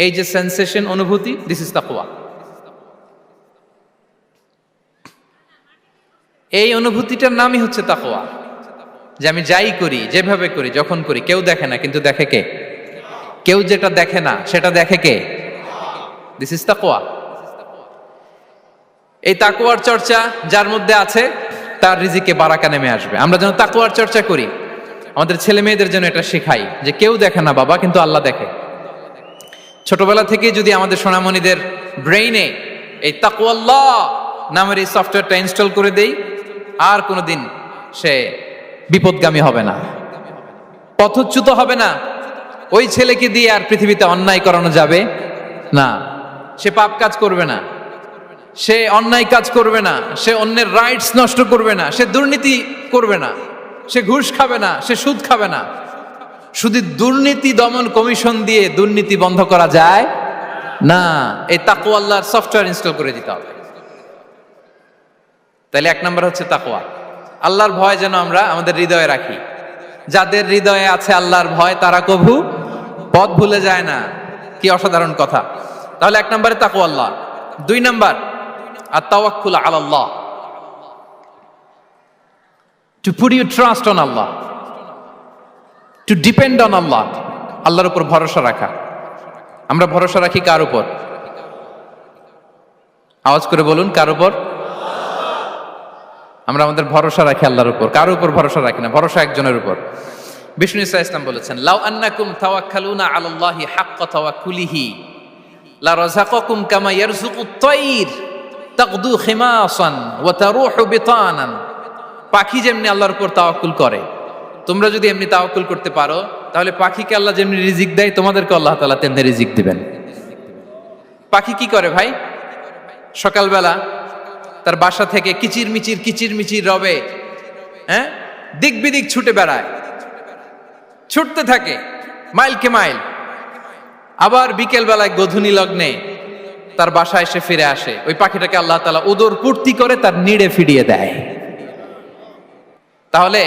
এই যে সেন্সেশন, অনুভূতি, দিস ইজ তাকওয়া। এই অনুভূতিটার নামই হচ্ছে তাকওয়া, যে আমি যাই করি, যেভাবে করি, যখন করি, কেউ দেখে না, কিন্তু দেখে কে? কেউ যেটা দেখে না সেটা দেখে কে? দিস ইজ তাকওয়া। এই তাকওয়ার চর্চা যার মধ্যে আছে তার রিজিকে বারাকা নেমে আসবে। আমরা যেন তাকওয়ার চর্চা করি, আমাদের ছেলে মেয়েদের জন্য এটা শেখাই যে কেউ দেখে না বাবা, কিন্তু আল্লাহ দেখে। ছোটবেলা থেকে যদি আমাদের সোনামণিদের ব্রেইনে এই তাকওয়াল্লাহ নামের এই সফটওয়্যারটা ইনস্টল করে দেই, আর কোনোদিন সে বিপদগামী হবে না, পথচ্যুত হবে না। ওই ছেলেকে দিয়ে আর পৃথিবীতে অন্যায় করানো যাবে না, সে পাপ কাজ করবে না, সে অন্যায় কাজ করবে না, সে অন্যের রাইটস নষ্ট করবে না, সে দুর্নীতি করবে না, সে ঘুষ খাবে না, সে সুদ খাবে না। শুধু দুর্নীতি দমন কমিশন দিয়ে দুর্নীতি বন্ধ করা যায় না, এই তাকওয়া আল্লাহর সফটওয়্যার ইনস্টল করে দিতে হবে। তাহলে এক নাম্বার হচ্ছে তাকওয়া। আল্লাহর ভয় যেন আমরা আমাদের হৃদয়ে রাখি। যাদের হৃদয়ে আছে আল্লাহর ভয়, তারা কভু পথ ভুলে যায় না। কি অসাধারণ কথা! তাহলে এক নম্বরে তাকওয়া আল্লাহ। দুই number আত-তাওয়াক্কুল আলাল্লাহ, to put your trust on Allah, to depend on Allah, আল্লাহর উপর ভরসা রাখা। আমরা ভরসা রাখি কার উপর? আওয়াজ করে বলুন, কার উপর? আমরা আমাদের ভরসা রাখি আল্লাহর উপর, কারো উপর ভরসা রাখি না, ভরসা একজনের উপর। বিষ্ণু ইসা ইসলাম বলেছেন, লাউ আন্নাকুম তাওয়াক্কালুনা আলাল্লাহি হাক্কা তাওয়াক্কুলিহি লা রাযাকাকুম কামা ইয়ারযুকুত তায়র তাগদু খিমাসান ওয়া তারুহু বিতানান। পাখি যেমনি আল্লাহর উপর তাওয়াক্কুল করে, তোমরা যদি এমনি তাওয়াক্কুল করতে পারো, তাহলে পাখিকে আল্লাহ যেমনি রিজিক দেয়, তোমাদেরকে আল্লাহ তাআলা তেমনি রিজিক দিবেন। পাখি কি করে ভাই? সকালবেলা তার বাসা থেকে কিচির মিচির রবে, হ্যাঁ, দিক বিদিক ছুটে বেড়ায়, ছুটতে থাকে মাইলকে মাইল। আবার বিকেল বেলায় গোধূলি লগ্নে তার বাসায় এসে ফিরে আসে। ওই পাখিটাকে আল্লাহ তাআলা উদর পূর্তি করে তার নিড়ে ফিরিয়ে দেয়। তাহলে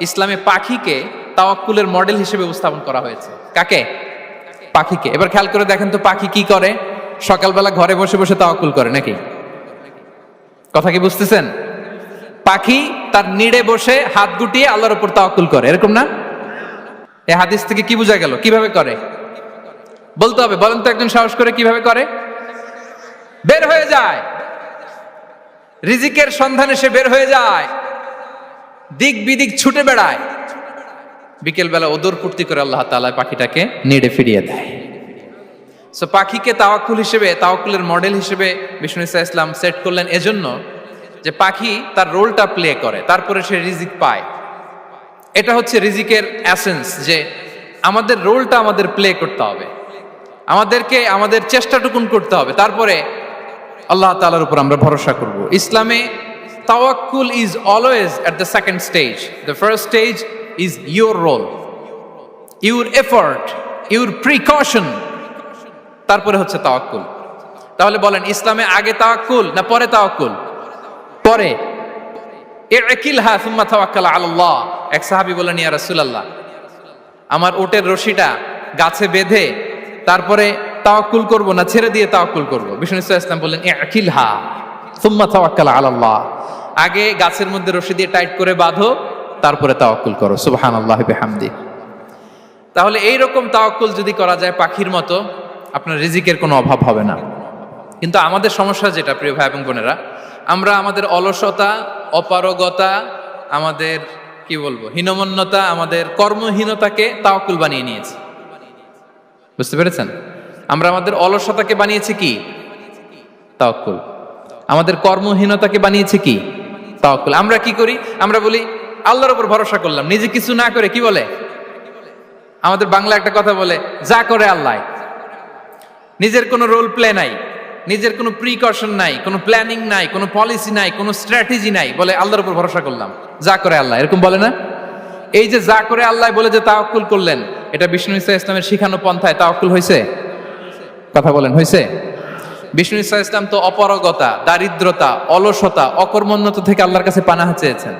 ইসলামে পাখিকে তাওয়াক্কুলের মডেল হিসেবে উপস্থাপন করা হয়েছে। কাকে? পাখিকে। এবার খেয়াল করে দেখেন তো, পাখি কি করে? সকালবেলা ঘরে বসে বসে তাওয়াক্কুল করে নাকি? কথা কি বুঝতেছেন? পাখি তার নিড়ে বসে হাত গুটিয়ে আল্লাহর উপর তাওয়াক্কুল করে, এরকম না? এই হাদিস থেকে কি বোঝা গেল? কিভাবে করে বলতে হবে, বলেন তো একজন সাহস করে, কিভাবে করে? বের হয়ে যায়, রিজিকের সন্ধানে সে বের হয়ে যায়, দিক বিদিক ছুটে বেড়ায়, বিকেল বেলা ওদর পূর্তি করে আল্লাহ তাআলা পাখিটাকে নিড়ে ফিরিয়ে দেয়। সো পাখিকে তাওয়াক্কুল হিসেবে, তাওয়াক্কুলের মডেল হিসেবে বিষ্ণু ইসা ইসলাম সেট করলেন এজন্য যে পাখি তার রোলটা প্লে করে, তারপরে সে রিজিক পায়। এটা হচ্ছে রিজিকের এসেন্স, যে আমাদের রোলটা আমাদের প্লে করতে হবে, আমাদেরকে আমাদের চেষ্টাটুকুন করতে হবে, তারপরে আল্লাহ তাআলার উপর আমরা ভরসা করব। ইসলামে তাওয়াক্কুল is always at the second stage. The first stage is your role, your effort, your precaution, তারপরে হচ্ছে তাওয়াক্কুল। তাহলে বলেন, ইসলামে আগে তাওয়াক্কুল না পরে তাওয়াক্কুল? পরে। ইকিলহা সুম্মা তাওয়াক্কাল আলাল্লাহ। এক সাহাবী বলেন, ইয়া রাসূলুল্লাহ, আমার ওটের রশিটা গাছে বেঁধে তারপরে তাওয়াক্কুল করব না ছেড়ে দিয়ে তাওয়াক্কুল করব? বিষ্ণু ইসলাম বললেন, ইকিলহা সুম্মা তাওয়াক্কাল আলাল্লাহ। আগে গাছের মধ্যে রশি দিয়ে টাইট করে বাঁধো, তারপরে তাওয়াক্কুল করো। সুবহানাল্লাহি বিহামদি। তাহলে এইরকম তাওয়াক্কুল যদি করা যায় পাখির মতো, আপনার রিজিকের কোনো অভাব হবে না। কিন্তু আমাদের সমস্যা যেটা, প্রিয় ভাই এবং বোনেরা, আমরা আমাদের অলসতা, অপারগতা, আমাদের কি বলবো, হীনমন্যতা, আমাদের কর্মহীনতাকে তাওয়াক্কুল বানিয়ে নিয়েছি। বুঝতে পেরেছেন? আমরা আমাদের অলসতাকে বানিয়েছি কি? তাওয়াক্কুল। আমাদের কর্মহীনতাকে বানিয়েছি কি? তাওয়াক্কুল। আমরা কি করি? আমরা বলি আল্লাহর উপর ভরসা করলাম, নিজে কিছু না করে। কি বলে? আমাদের বাংলা একটা কথা বলে, যা করে আল্লাহ। নিজের কোনো রোল প্লে নাই, নিজের কোনো প্রিকশন নাই, কোনো প্ল্যানিং নাই, কোনো পলিসি নাই, কোনো স্ট্র্যাটেজি নাই, বলে আল্লাহর উপর ভরসা করলাম, যা করে আল্লাহ। এরকম বলে না? এই যে যা করে আল্লাহ বলে যে তাওয়াক্কুল করলেন, এটা বিষ্ণু ইসা ইসলামের শিখানো পন্থায় তাওয়াক্কুল হয়েছে? কথা বলেন, হয়েছে? বিষ্ণু ইসা ইসলাম তো অপারগতা, দারিদ্রতা, অলসতা, অকর্মণ্যতা থেকে আল্লাহর কাছে পানাহ চেয়েছেন।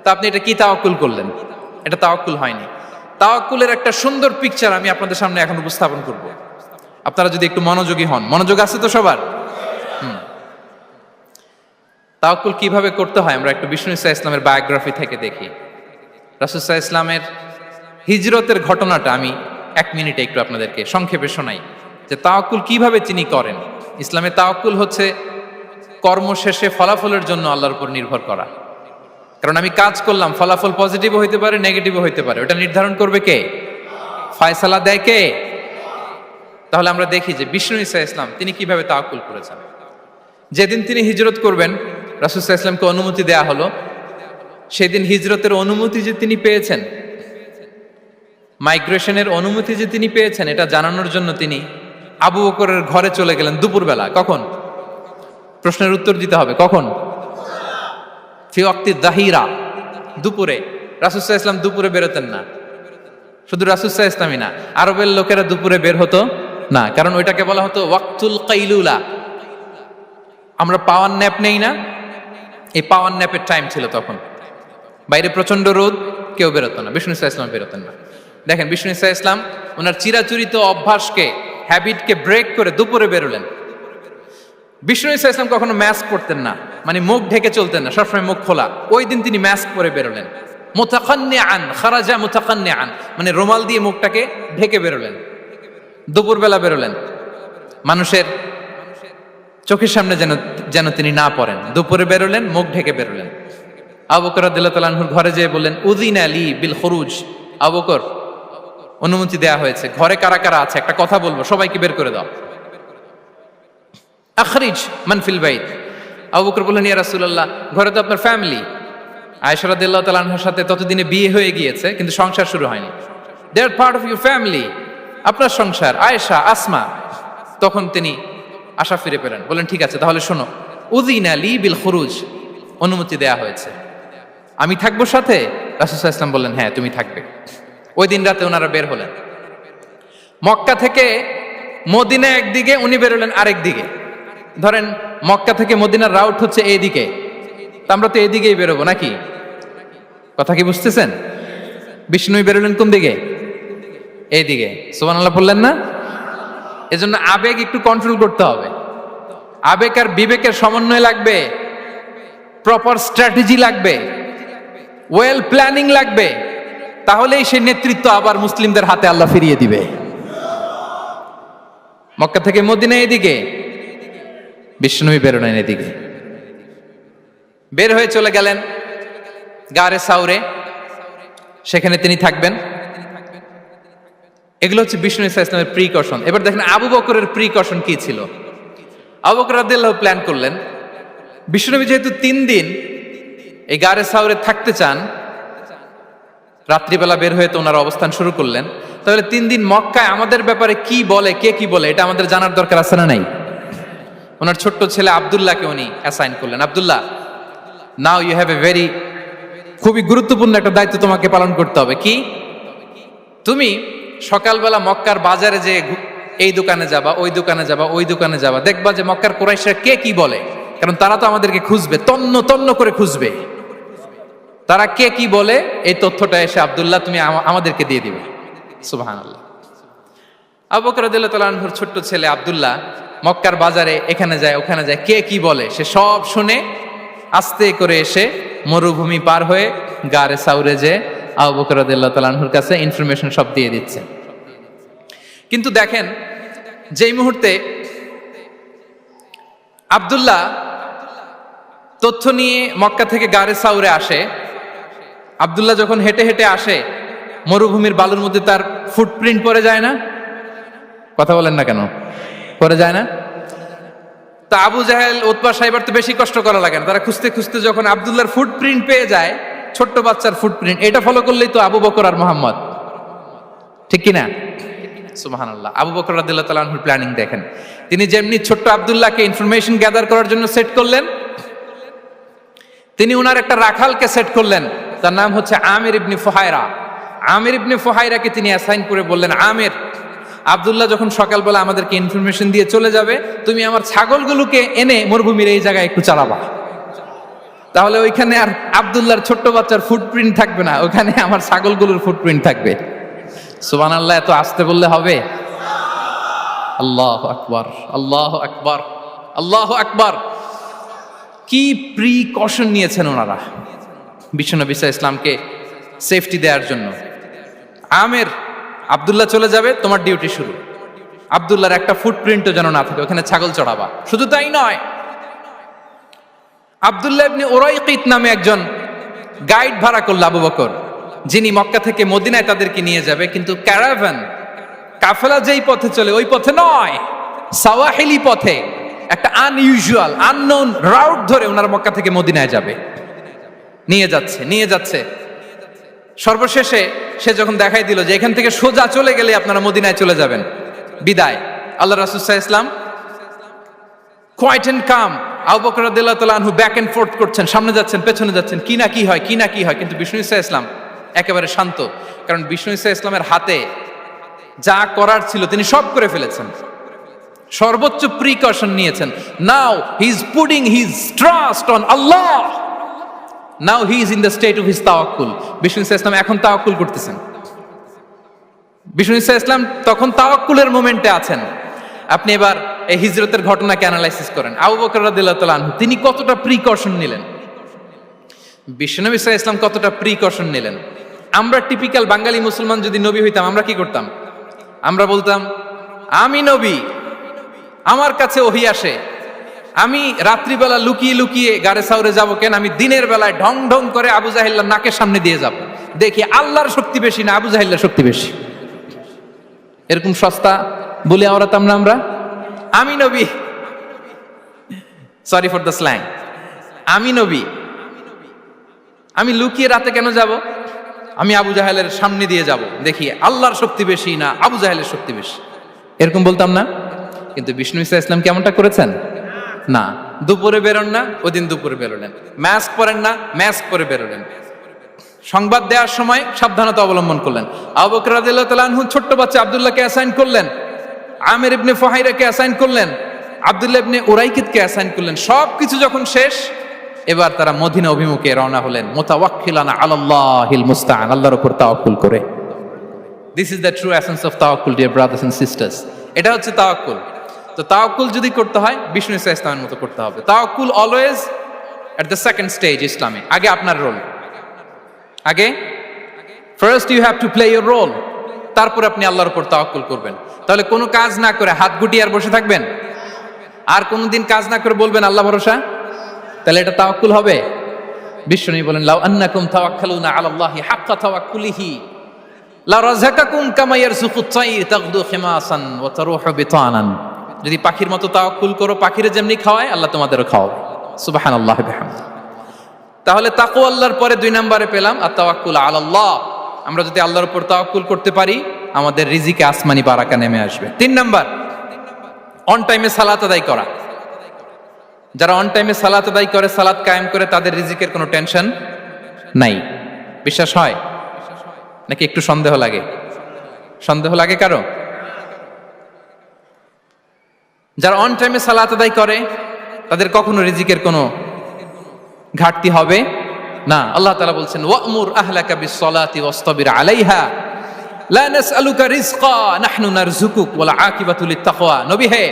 তা আপনি এটা কি তাওয়াক্কুল করলেন? এটা তাওয়াক্কুল হয়নি। তাওয়াক্কুলের একটা সুন্দর পিকচার আমি আপনাদের সামনে এখন উপস্থাপন করব, আপনারা যদি একটু মনোযোগী হন। মনোযোগ আছে তো সবার? তাওয়াক্কুল কিভাবে করতে হয় আমরা একটু বিষ্ণু ইসা ইসলামের বায়োগ্রাফি থেকে দেখি। রাসূল সাল্লাল্লাহু আলাইহি ইসলামের হিজরতের ঘটনাটা আমি 1 মিনিটে একটু আপনাদেরকে সংক্ষেপে শোনাই, যে তাওয়াক্কুল কিভাবে তিনি করেন। ইসলামে তাওয়াক্কুল হচ্ছে কর্ম শেষে ফলাফলের জন্য আল্লাহর উপর নির্ভর করা। কারণ আমি কাজ করলাম, ফলাফল পজিটিভও হইতে পারে, নেগেটিভও হইতে পারে, ওটা নির্ধারণ করবে কে? ফয়সালা দেয় কে? তাহলে আমরা দেখি যে বিষ্ণু ইসা ইসলাম তিনি কিভাবে তাওয়াক্কুল করেছেন। যেদিন তিনি হিজরত করবেন, রাসূল সাল্লাল্লাহু আলাইহি ওয়াসাল্লামকে অনুমতি দেয়া হলো, সেদিন হিজরতের অনুমতি যে তিনি পেয়েছেন, মাইগ্রেশনের অনুমতি যে তিনি পেয়েছেন, এটা জানানোর জন্য তিনি আবু বকরের ঘরে চলে গেলেন দুপুরবেলা। কখন? প্রশ্নের উত্তর দিতে হবে, কখন? ফি ওয়াক্তি যাহিরা, দুপুরে। রাসূল সাল্লাল্লাহু আলাইহি ওয়াসাল্লাম দুপুরে বেরোতেন না। শুধু রাসূল সাল্লাল্লাহু আলাইহি ওয়াসাল্লামই না, আরবের লোকেরা দুপুরে বের হতো না, কারণ ওইটাকে বলা হতো ওয়াক্তুল কাইলুলা। আমরা পাওয়ার ন্যাপ নেই না, এই পাওয়ার ন্যাপের টাইম ছিল তখন। বাইরে প্রচন্ড রোদ, কেউ বেরোতো না, বিষ্ণু ইসা ইসলাম বেরোতেন না। দেখেন, বিষ্ণু ইসা ইসলাম ওনার চিরাচরিত অভ্যাসকে, হ্যাবিটকে ব্রেক করে দুপুরে বেরোলেন। বিষ্ণু ইসা ইসলাম কখনো মাস্ক পরতেন না, মানে মুখ ঢেকে চলতেন না, সবসময় মুখ খোলা। ওই দিন তিনি মাস্ক পরে বেরোলেন। মুতাকান্নিআন, খারাজা মুতাকান্নিআন, মানে রুমাল দিয়ে মুখটাকে ঢেকে বেরোলেন। দুপুরবেলা বেরোলেন, মানুষের চোখের সামনে যেন তিনি না পড়েন। দুপুরে বেরোলেন, মুখ ঢেকে বেরোলেন। আবু বকর রাদিয়াল্লাহু তাআলা আনহুর ঘরে যেয়ে বললেন, উযিনা লি বিল খুরুজ। আবু বকর, অনুমতি দেয়া হয়েছে, ঘরে কারা কারা আছে একটা কথা বলবো, সবাইকে বের করে দাও। আখরিজ মান ফিল বাইত। আবু বকর বললেন, ইয়া রাসূলুল্লাহ, ঘরে তো আপনার ফ্যামিলি। আয়েশা রাদিয়াল্লাহু তাআলা আনহার সাথে ততদিনে বিয়ে হয়ে গিয়েছে, কিন্তু সংসার শুরু হয়নি। দে আর পার্ট অফ ইউর ফ্যামিলি, আপনার সংসার, আয়েশা, আসমা। তখন তিনি আশা ফিরে পেলেন, বললেন ঠিক আছে তাহলে শোনো, উযিনা লি বিল খুরুজ, অনুমতি দেয়া হয়েছে, আমি থাকবো সাথে? রাসূল সাল্লাল্লাহু আলাইহি ওয়াসাল্লাম বললেন, হ্যাঁ তুমি থাকবে। ওই দিন রাতে ওনারা বের হলেন। মক্কা থেকে মদিনা একদিকে, উনি বেরোলেন আরেক দিকে। ধরেন মক্কা থেকে মদিনার রাউট হচ্ছে এইদিকে, তা আমরা তো এইদিকেই বেরোবো নাকি? কথা কি বুঝতেছেন? বিষ্ণু বেরোলেন কোন দিকে? এইদিকে। সুবহানাল্লাহ বললেন না? এজন্য আবেগ একটু কন্ট্রোল করতে হবে। আবেগ আর বিবেকের সমন্বয় লাগবে, প্রপার স্ট্র্যাটেজি লাগবে, ওয়েল প্ল্যানিং লাগবে, তাহলেই সেই নেতৃত্ব আবার মুসলিমদের হাতে আল্লাহ ফিরিয়ে দিবে। মক্কা থেকে মদিনা এদিকে, বিশ্বনবী বেরোলেন এদিকে। বের হয়ে চলে গেলেন গারে সাউরে, সেখানে তিনি থাকবেন। এগুলো হচ্ছে বিষ্ণু ইসলামের প্রিকশন। এবার দেখেন আবু বকরের প্রিকশন কি ছিল। আবু বকর রাদিয়াল্লাহু প্ল্যান করলেন, বিশ্বনবী যেহেতু 3 দিন এই গারে সাউরে থাকতে চান, রাত্রিবেলা বের হয়ে তো ওনার অবস্থান শুরু করলেন, তাহলে 3 দিন মক্কায় আমাদের ব্যাপারে কি বলে, কে কি বলে, এটা আমাদের জানার দরকার আছে না নাই? ওনার ছোট্ট ছেলে আব্দুল্লাহকে উনি অ্যাসাইন করলেন। Abdullah, now you have a very, খুবই গুরুত্বপূর্ণ একটা দায়িত্ব তোমাকে পালন করতে হবে। কি? তুমি সকালবেলা মক্কার বাজারে যে এই দোকানে যাবা, ওই দোকানে যাবা, ওই দোকানে যাবা, দেখবা যে মক্কার কুরাইশরা কে কি বলে, কারণ তারা তো আমাদেরকে খুঁজবে, তন্ন তন্ন করে খুঁজবে। তারা কে কি বলে এই তথ্যটা এসে আব্দুল্লাহ তুমি আমাদেরকে দিয়ে দিবে। সুবহানাল্লাহ। আবু বকর রাদিয়াল্লাহু তাআলা আনহুর ছোট্ট ছেলে আব্দুল্লাহ মক্কার বাজারে এখানে যায় ওখানে যায়, কে কি বলে সে সব শুনে আস্তে করে এসে মরুভূমি পার হয়ে গারে সাউরে যে আবু বকর রাদিয়াল্লাহু তাআলা আনহুর কাছে ইনফরমেশন সব দিয়ে দিচ্ছে। কিন্তু দেখেন, যেই মুহূর্তে আব্দুল্লাহ তথ্য নিয়ে মক্কা থেকে গারে সাউরে আসে, আব্দুল্লাহ যখন হেঁটে হেঁটে আসে, মরুভূমির বালুর মধ্যে তার ফুটপ্রিন্ট পড়ে যায় না? কথা বলেন না কেন? পড়ে যায় না? তা আবু জাহেল, উতবা, সাইবার তো বেশি কষ্ট করা লাগে না, তারা খুঁজতে খুঁজতে যখন আব্দুল্লাহর ফুটপ্রিন্ট পেয়ে যায়, ছোট্ট বাচ্চার ফুটপ্রিন্ট, এটা ফলো করলেই তো আবু বকর আর মোহাম্মদ, ঠিক কিনা? সুবহানাল্লাহ। আবু বকর রাদিয়াল্লাহু তাআলা আনহুর প্ল্যানিং দেখেন। তিনি যেমনি ছোট্ট আব্দুল্লাহকে ইনফরমেশন গ্যাদার করার জন্য সেট করলেন, তিনি উনার একটা রাখালকে সেট করলেন, তার নাম হচ্ছে আমির ইবনে ফুহায়রা। আমির ইবনে ফুহায়রাকে তিনি অ্যাসাইন করে বললেন, আমির, আব্দুল্লাহ যখন সকালবেলা আমাদেরকে ইনফরমেশন দিয়ে চলে যাবে, তুমি আমার ছাগলগুলোকে এনে মরুভূমির এই জায়গায় একটু চালাবা। তাহলে ওইখানে আর আব্দুল্লাহর ছোট্ট বাচ্চার ফুটপ্রিন্ট থাকবে না, ওখানে আমার ছাগলগুলোর ফুটপ্রিন্ট থাকবে। সুবহানাল্লাহ। এত আসতে বললে হবে? আল্লাহু আকবার, আল্লাহু আকবার, আল্লাহু আকবার। কি প্রিকশন নিয়েছেন ওনারা বিশ্বনবী সাল্লাল্লাহু আলাইহি ইসলামকে সেফটি দেওয়ার জন্য। আমির, আব্দুল্লাহ চলে যাবে, তোমার ডিউটি শুরু। আব্দুল্লাহর একটা ফুটপ্রিন্টও যেন না থাকে, ওখানে ছাগল চড়াবা। শুধু তাই নয়, আব্দুল্লাহ ইবনে উরাইকিত নামে একজন গাইড ভাড়া করল আবু বকর, যিনি মক্কা থেকে মদিনায় তাদেরকে নিয়ে যাবে। কিন্তু ক্যারাভান, কাফেলা যেই পথে চলে ওই পথে নয়, সাওয়াহিলি পথে, একটা আনইউজুয়াল আননোন রাউট ধরে ওনারা মক্কা থেকে মদিনায় যাবে। নিয়ে যাচ্ছে নিয়ে যাচ্ছে, সর্বশেষে সে যখন দেখাই দিল যে এখান থেকে সোজা চলে গেলে আপনারা মদিনায় চলে যাবেন, বিদায়। আল্লাহ রাসূল সাল্লাল্লাহু আলাইহি ওয়াসাল্লাম কোয়াইট এন্ড কাম, আবু বকর রাদিয়াল্লাহু তাআলা আনহু ব্যাক এন্ড ফোর্থ করছেন, সামনে যাচ্ছেন পেছনে যাচ্ছেন, কি না কি হয়, কি না কি হয়। কিন্তু বিষ্ণু সাল্লাল্লাহু আলাইহি ওয়াসাল্লাম একেবারে শান্ত, কারণ বিষ্ণু সাল্লাল্লাহু আলাইহি ওয়াসাল্লামের হাতে যা করার ছিল তিনি সব করে ফেলেছেন, সর্বোচ্চ প্রিকশন নিয়েছেন। Now he is putting his trust on Allah, now he is in the state of his তাওয়াক্কুল। বিষ্ণু সাল্লাল্লাহু আলাইহি ওয়াসাল্লাম এখন তাওয়াক্কুল করতেছেন। বিষ্ণু সাল্লাল্লাহু আলাইহি ওয়াসাল্লাম তখন তাওয়াক্কুলের মোমেন্টে আছেন। আপনি এবার এই হিজরতের ঘটনাকে অ্যানালাইসিস করেন। আবু বকর রাদিয়াল্লাহু তাআলা আনহু তিনি কতটা প্রিকশন নিলেন, বিশ্বনবী সাল্লাল্লাহু আলাইহি ওয়াসাল্লাম কতটা প্রিকশন নিলেন। আমরা টিপিক্যাল বাঙালি মুসলমান যদি নবী হইতাম, আমরা কি করতাম? আমরা বলতাম, আমি নবী, আমার কাছে ওহী আসে, আমি রাত্রিবেলা লুকিয়ে লুকিয়ে গাড়ে সাউরে যাবো কেন? আমি দিনের বেলায় ঢং ঢং করে আবু জাহিল্লার নাকের সামনে দিয়ে যাব, দেখি আল্লাহর শক্তি বেশি না আবু জাহিল্লার শক্তি বেশি। এরকম সস্তা বলে আওড়াতাম না আমরা? আমি নবী, সরি ফর দ্য স্ল্যাং, আমি নবী, আমি লুকিয়ে রাতে কেন যাব? আমি আবু জাহেলের সামনে দিয়ে যাব, দেখি আল্লাহর শক্তি বেশি না আবু জাহেলের শক্তি বেশি। এরকম বলতাম না? কিন্তু বিষ্ণু ঈসা ইসলাম কেমনটা করেছেন? না, দুপুরে বেরোন না, ওই দিন দুপুরে বেরোলেন। মাস্ক পরেন না, মাস্ক পরে বেরোলেন। সংবাদ দেওয়ার সময় সাবধানতা অবলম্বন করলেন। আবু বকর রাদিয়াল্লাহু তাআলা আনহু ছোট্ট বাচ্চা আব্দুল্লাহকে অ্যাসাইন করলেন, আমির ইবনে ফুহাইরাকে অ্যাসাইন করলেন, আব্দুল্লাহ ইবনে উরাইকিতকে অ্যাসাইন করলেন। সবকিছু যখন শেষ, এবার তারা মদিনা অভিমুখে রওনা হলেন, মুতাওয়াক্কিলানা আলাল্লাহিল মুস্তাআন, আল্লাহর উপর তাওয়াক্কুল করে। This is the true essence of তাওয়াক্কুল, ডিয়ার ব্রাদার্স এন্ড সিস্টার্স। এটা হচ্ছে তাওয়াক্কুল। তো তাওয়াক্কুল যদি করতে হয় বিষ্ণু ঈসা ইসলামের মতো করতে হবে। তাওয়াক্কুল always at the second stage ইসলামে। আগে আপনার রোল, আগে first you have to play your role, তারপর আপনি আল্লাহর উপর তাওয়াক্কুল করবেন। তাহলে কোনো কাজ না করে হাত গুটিয়ে আর বসে থাকবেন, আর কোনোদিন কাজ না করে বলবেন আল্লাহ ভরসা, তাহলে এটা তাওয়াক্কুল হবে? বিশ্বনবী বলেন, লাউ আন্নাকুম তাওয়াক্কালুনা আলাল্লাহি হাক্কা তাওয়াক্কুলিহি লা রাযাকাকুম কামা ইয়ারযুকুত তায়র তাগদু খিমাসান ওয়া তারুহু বিতানান। যদি পাখির মতো তাওয়াক্কুল করো, পাখিরে যেমনি খাওয়ায় আল্লাহ তোমাদেরও খাওয়াবে। সুবহানাল্লাহি বিহামদি। তাহলে তাকওয়া আল্লাহর পরে 2 নম্বরে পেলাম আত-তাওয়াক্কুল আলাল্লাহ। আমরা যদি আল্লাহর উপর তাওয়াক্কুল করতে পারি, আমাদের রিজিকে আসমানি বারাকা নেমে আসবে। 3 নাম্বার, অন টাইমে সালাত আদায় করা। যারা অন টাইমে সালাত আদায় করে, সালাত কায়েম করে, তাদের রিজিকের কোনো টেনশন নাই। বিশ্বাস হয় নাকি একটু সন্দেহ লাগে? সন্দেহ লাগে কারো? যারা অন টাইমে সালাত আদায় করে, তাদের কখনো রিজিকের কোনো ঘাটতি হবে না। আল্লাহ তাআলা বলছেন, ওয়া'মুর আহলাকা বিস-সালাতি ওয়াসতাবির আলাইহা লা নাসআলুকা রিজকা নাহনু নারযুকুক ওয়াল আকিবাতু লিত-তাকওয়া। নবী হে,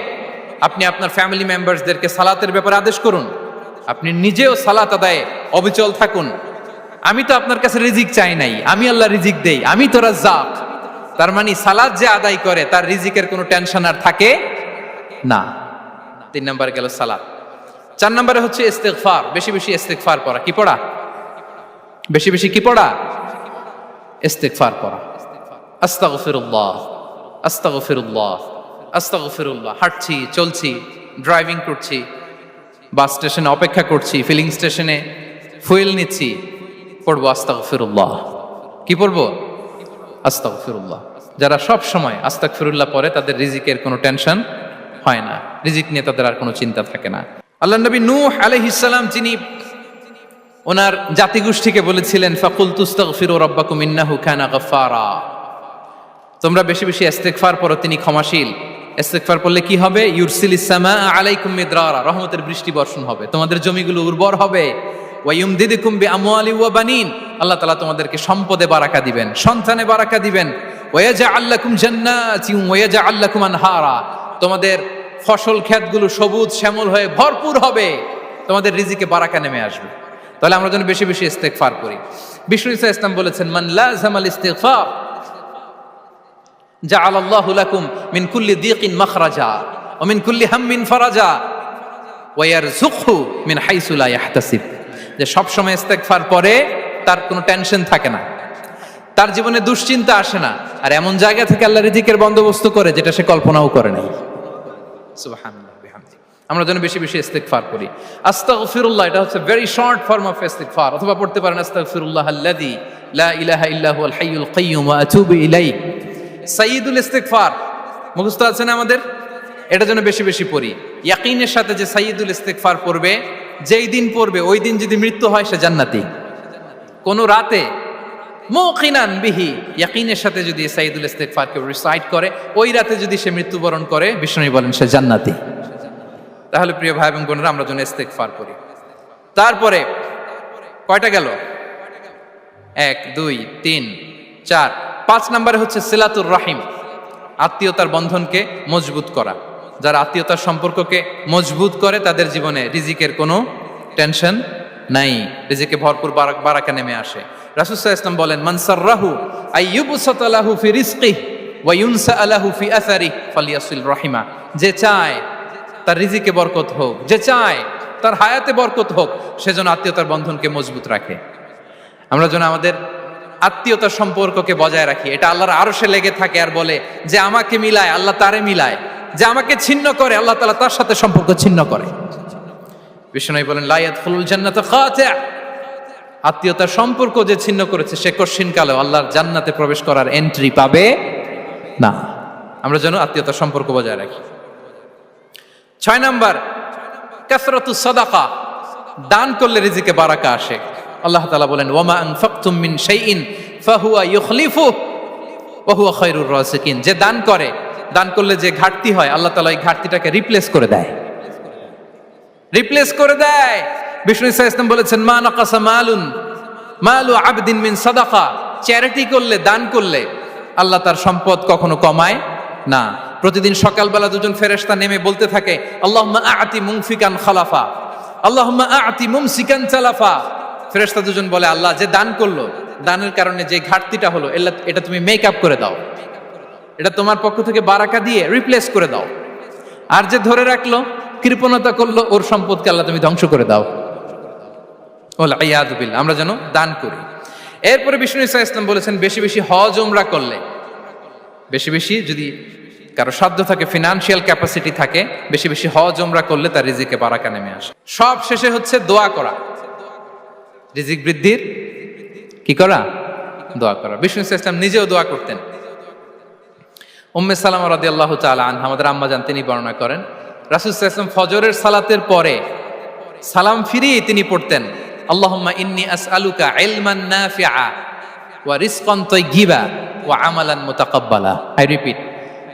আপনি আপনার ফ্যামিলি মেম্বারসদেরকে সালাতের ব্যাপারে আদেশ করুন, আপনি নিজেও সালাত আদায়ে অবিচল থাকুন। আমি তো আপনার কাছে রিজিক চাই নাই, আমি আল্লাহ রিজিক দেই, আমি তো রাজ্জাক। তার মানে সালাত যে আদায় করে তার রিজিকের কোনো টেনশন আর থাকে না। 3 নম্বরে গেল সালাত। 4 নম্বরে হচ্ছে ইস্তিগফার, বেশি বেশি ইস্তিগফার পড়া। কি পড়া? বেশি বেশি কি পড়া? ইস্তিগফার পড়া। আস্তাগফিরুল্লাহ, আস্তাগফিরুল্লাহ, আস্তাগফিরুল্লাহ। হাঁটছি, চলছি, ড্রাইভিং করছি, বাস স্টেশনে অপেক্ষা করছি, ফিলিং স্টেশনে ফুয়েল নিচ্ছি, পড়বো আস্তাগফিরুল্লাহ। কি পড়বো? আস্তাগফিরুল্লাহ। যারা সব সময় আস্তাগফিরুল্লাহ পড়ে, তাদের রিজিকের কোনো টেনশন হয় না, রিজিক নিয়ে তাদের আর কোনো চিন্তা থাকে না। আল্লাহ নবী নূহ আলাইহিস সালাম, যিনি ওনার জাতিগোষ্ঠীকে বলেছিলেন, ফাকুলতু আস্তাগফিরু রাব্বাকুম ইন্নাহু কানা গাফফারা, তোমরা বেশি বেশি ইস্তিগফার পড়ো, তিনি ক্ষমাশীল। ইস্তিগফার পড়লে কি হবে? ইউরসিলিস সামা আলাইকুম মিদরারা, রহমতের বৃষ্টি বর্ষণ হবে, তোমাদের জমিগুলো উর্বর হবে। ওয়া ইউমদিদুকুম বিআমওয়ালি ওয়া বানিন, আল্লাহ তাআলা তোমাদেরকে সম্পদে বারাকা দিবেন, সন্তানে বারাকা দিবেন। ওয়া ইয়াজআল লাকুম জান্নাতিন ওয়া ইয়াজআল লাকুম আনহারা, তোমাদের ফসল ক্ষেতগুলো সবুজ শ্যামল হয়ে ভরপুর হবে, তোমাদের রিজিকে বারাকা নেমে আসবে। তাহলে আমরা যেন বেশি বেশি ইস্তিগফার করি। বিষ্ণু ঈসা ইসলাম বলেছেন, মান লাযামাল ইস্তিগফার জাআলাল্লাহু লাকুম মিন কুল্লি দিকিন মাখরাজা ওয়া মিন কুল্লি হাম্মিন ফারাজা ওয়া ইয়ারযুকহু মিন হাইসু লা ইয়াহতাসিব। যে সব সময় ইস্তিগফার পড়ে তার কোনো টেনশন থাকে না, তার জীবনে দুশ্চিন্তা আসে না, আর এমন জায়গা থেকে আল্লাহ রিজিকের বন্দোবস্ত করে যেটা সে কল্পনাও করে নাই। সুবহানাল্লাহ বিহামদি। আমরা যেন বেশি বেশি ইস্তিগফার করি। আস্তাগফিরুল্লাহ, এটা হচ্ছে ভেরি শর্ট ফর্ম অফ ইস্তিগফার। অথবা পড়তে পারেন আস্তাগফিরুল্লাহ আল্লাযী লা ইলাহা ইল্লা হুয়াল হাইয়ুল কাইয়্যুম ওয়া আতুবু ইলাইহি। সাইয়্যিদুল ইস্তিগফার মুখস্থ আছে না আমাদের? এটা যেন বেশি বেশি পড়ি। ইয়াকিনের সাথে যে সাইয়্যিদুল ইস্তিগফার পড়বে, যেই দিন পড়বে ওই দিন যদি মৃত্যু হয় সে জান্নাতি। কোন রাতে মুকিনান বিহি, ইয়াকিনের সাথে যদি সাইয়্যিদুল ইস্তিগফারকে রিসাইট করে, ওই রাতে যদি সে মৃত্যুবরণ করে, বিষ্ণু বলেন সে জান্নাতি। তাহলে প্রিয় ভাই এবং বোনেরা, আমরা যেন ইস্তিগফার করি। তারপরে কয়টা গেল? 1 2 3 4 5 নম্বরে হচ্ছে সিলাতুর রাহিম, আত্মীয়তার বন্ধনকে মজবুত করা। যারা আত্মীয়তার সম্পর্ককে মজবুত করে, তাদের জীবনে রিজিকের কোনো টেনশন নাই, রিজিকে ভরপুর বারাকা নেমে আসে। রাসূল সাল্লাল্লাহু আলাইহি ওয়াসাল্লাম বলেন, মান সাররাহু আইয়ুবসাতা লাহু ফি রিজকিহি ওয়া ইউনসা লাহু ফি আসারিহি ফালইয়াসিল রাহিমা। যে চায় তার রিজিকে বরকত হোক, যে চায় তার হায়াতে বরকত হোক, সেজন্য আত্মীয়তার বন্ধনকে মজবুত রাখে। আমরা যেন আমাদের আত্মীয়তার সম্পর্ককে বজায় রাখি। এটা আল্লাহর আরশে লেগে থাকে আর বলে যে আমাকে মিলায় আল্লাহ তারে মিলায়, যে আমাকে ছিন্ন করে আল্লাহ তাআলা তার সাথে সম্পর্ক ছিন্ন করে। বিষ্ণু বলেন লা ইয়াদখুলুল জান্নাতা খাতি', আত্মীয়তার সম্পর্ক যে ছিন্ন করেছে সে কশিনকালেও আল্লাহর জান্নাতে প্রবেশ করার এন্ট্রি পাবে না। আমরা যেন আত্মীয়তার সম্পর্ক বজায় রাখি। 6 নাম্বার, কাসরাতুস সাদাকা, দান করলে রিজিকে বারাকা আসে। আল্লাহ তাআলা বলেন ওয়ামা আনফাকতুম মিন শাইইন ফাহুয়া ইউখলিফুহু ওয়া হুয়া খায়রুর রাযিকিন, যে দান করে, দান করলে যে ঘাটতি হয় আল্লাহ তাআলা এই ঘাটতিটাকে রিপ্লেস করে দেয়, রিপ্লেস করে দেয়। বিষ্ণু ইসা ইসলাম বলেছেন মা নাকাসা মালু আবদিন মিন সাদাকা, চ্যারিটি করলে, দান করলে আল্লাহ তার সম্পদ কখনো কমায় না। প্রতিদিন সকালবেলা দুজন ফেরেশতা নেমে বলতে থাকে আল্লাহুম্মা আ'তি মুনফিকান খালাফা, আল্লাহুম্মা আ'তি মুমসিকান চালাফা। ফেরেশতা দুজন বলে আল্লাহ, যে দান করলো, দানের কারণে যে ঘাটতিটা হলো এটা তুমি মেক আপ করে দাও, এটা তোমার পক্ষ থেকে বারাকা দিয়ে রিপ্লেস করে দাও। আর যে ধরে রাখলো, কৃপণতা করলো, ওর সম্পদকে আল্লাহ তুমি ধ্বংস করে দাও। ওয়াল ইয়াদু বিল্লাহ। আমরা যেন দান করি। এরপরে বিষ্ণু ইসা ইসলাম বলেছেন বেশি বেশি হজ উমরা করলে, বেশি বেশি যদি কারো সাধ্য থাকে, ফিনান্সিয়াল ক্যাপাসিটি থাকে, বেশি বেশি হজ উমরা করলে তার রিজিকে বারাকা নেমে আসে। সব শেষে হচ্ছে দোয়া করা, রিজিক বৃদ্ধির কি করা? দোয়া করা। বিষ্ণু ইসা ইসলাম নিজেও দোয়া করতেন। উম্মে সালামা রাদিয়াল্লাহু তাআলা আনহা, আমাদের আম্মা জান, তিনি বর্ণনা করেন রাসূল সাল্লাল্লাহু আলাইহি ওয়াসাল্লাম ফজরের সালাতের পরে সালাম ফিরিয়ে তিনি পড়তেন আল্লাহুম্মা ইন্নী আসআলুকা ইলমান নাফিআ ওয়া রিজকান তাইয়্যিবা ওয়া আমালান মুতাকাব্বালা। আই রিপিট,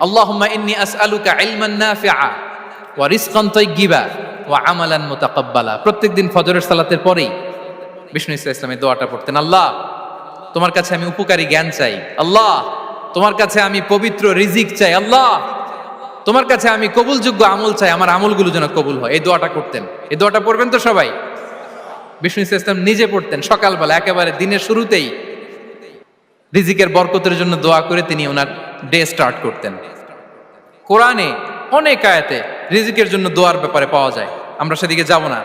আল্লাহুম্মা ইন্নী আসআলুকা ইলমান নাফিআ ওয়া রিজকান তাইয়্যিবা ওয়া আমালান মুতাকাব্বালা। প্রত্যেকদিন ফজরের সালাতের পরেই বিষ্ণু ইসা ইসলাম এই দোয়াটা পড়তেন। আল্লাহ, তোমার কাছে আমি উপকারী জ্ঞান চাই। আল্লাহ, তোমার কাছে আমি পবিত্র রিজিক চাই। আল্লাহ, তোমার কাছে আমি কবুলযোগ্য আমল চাই, আমার আমলগুলো যেন কবুল হয়। এই দোয়াটা করতেন। এই দোয়াটা পড়বেন তো সবাই। বিষ্ণু ইসা ইসলাম নিজে পড়তেন সকালবেলা, একেবারে দিনের শুরুতেই রিজিকের বরকতের জন্য দোয়া করে তিনি ওনার ডে স্টার্ট করতেন। কোরআনে অনেক আয়াতে রিজিকের জন্য দোয়ার ব্যাপারে পাওয়া যায়, আমরা সেদিকে যাব না।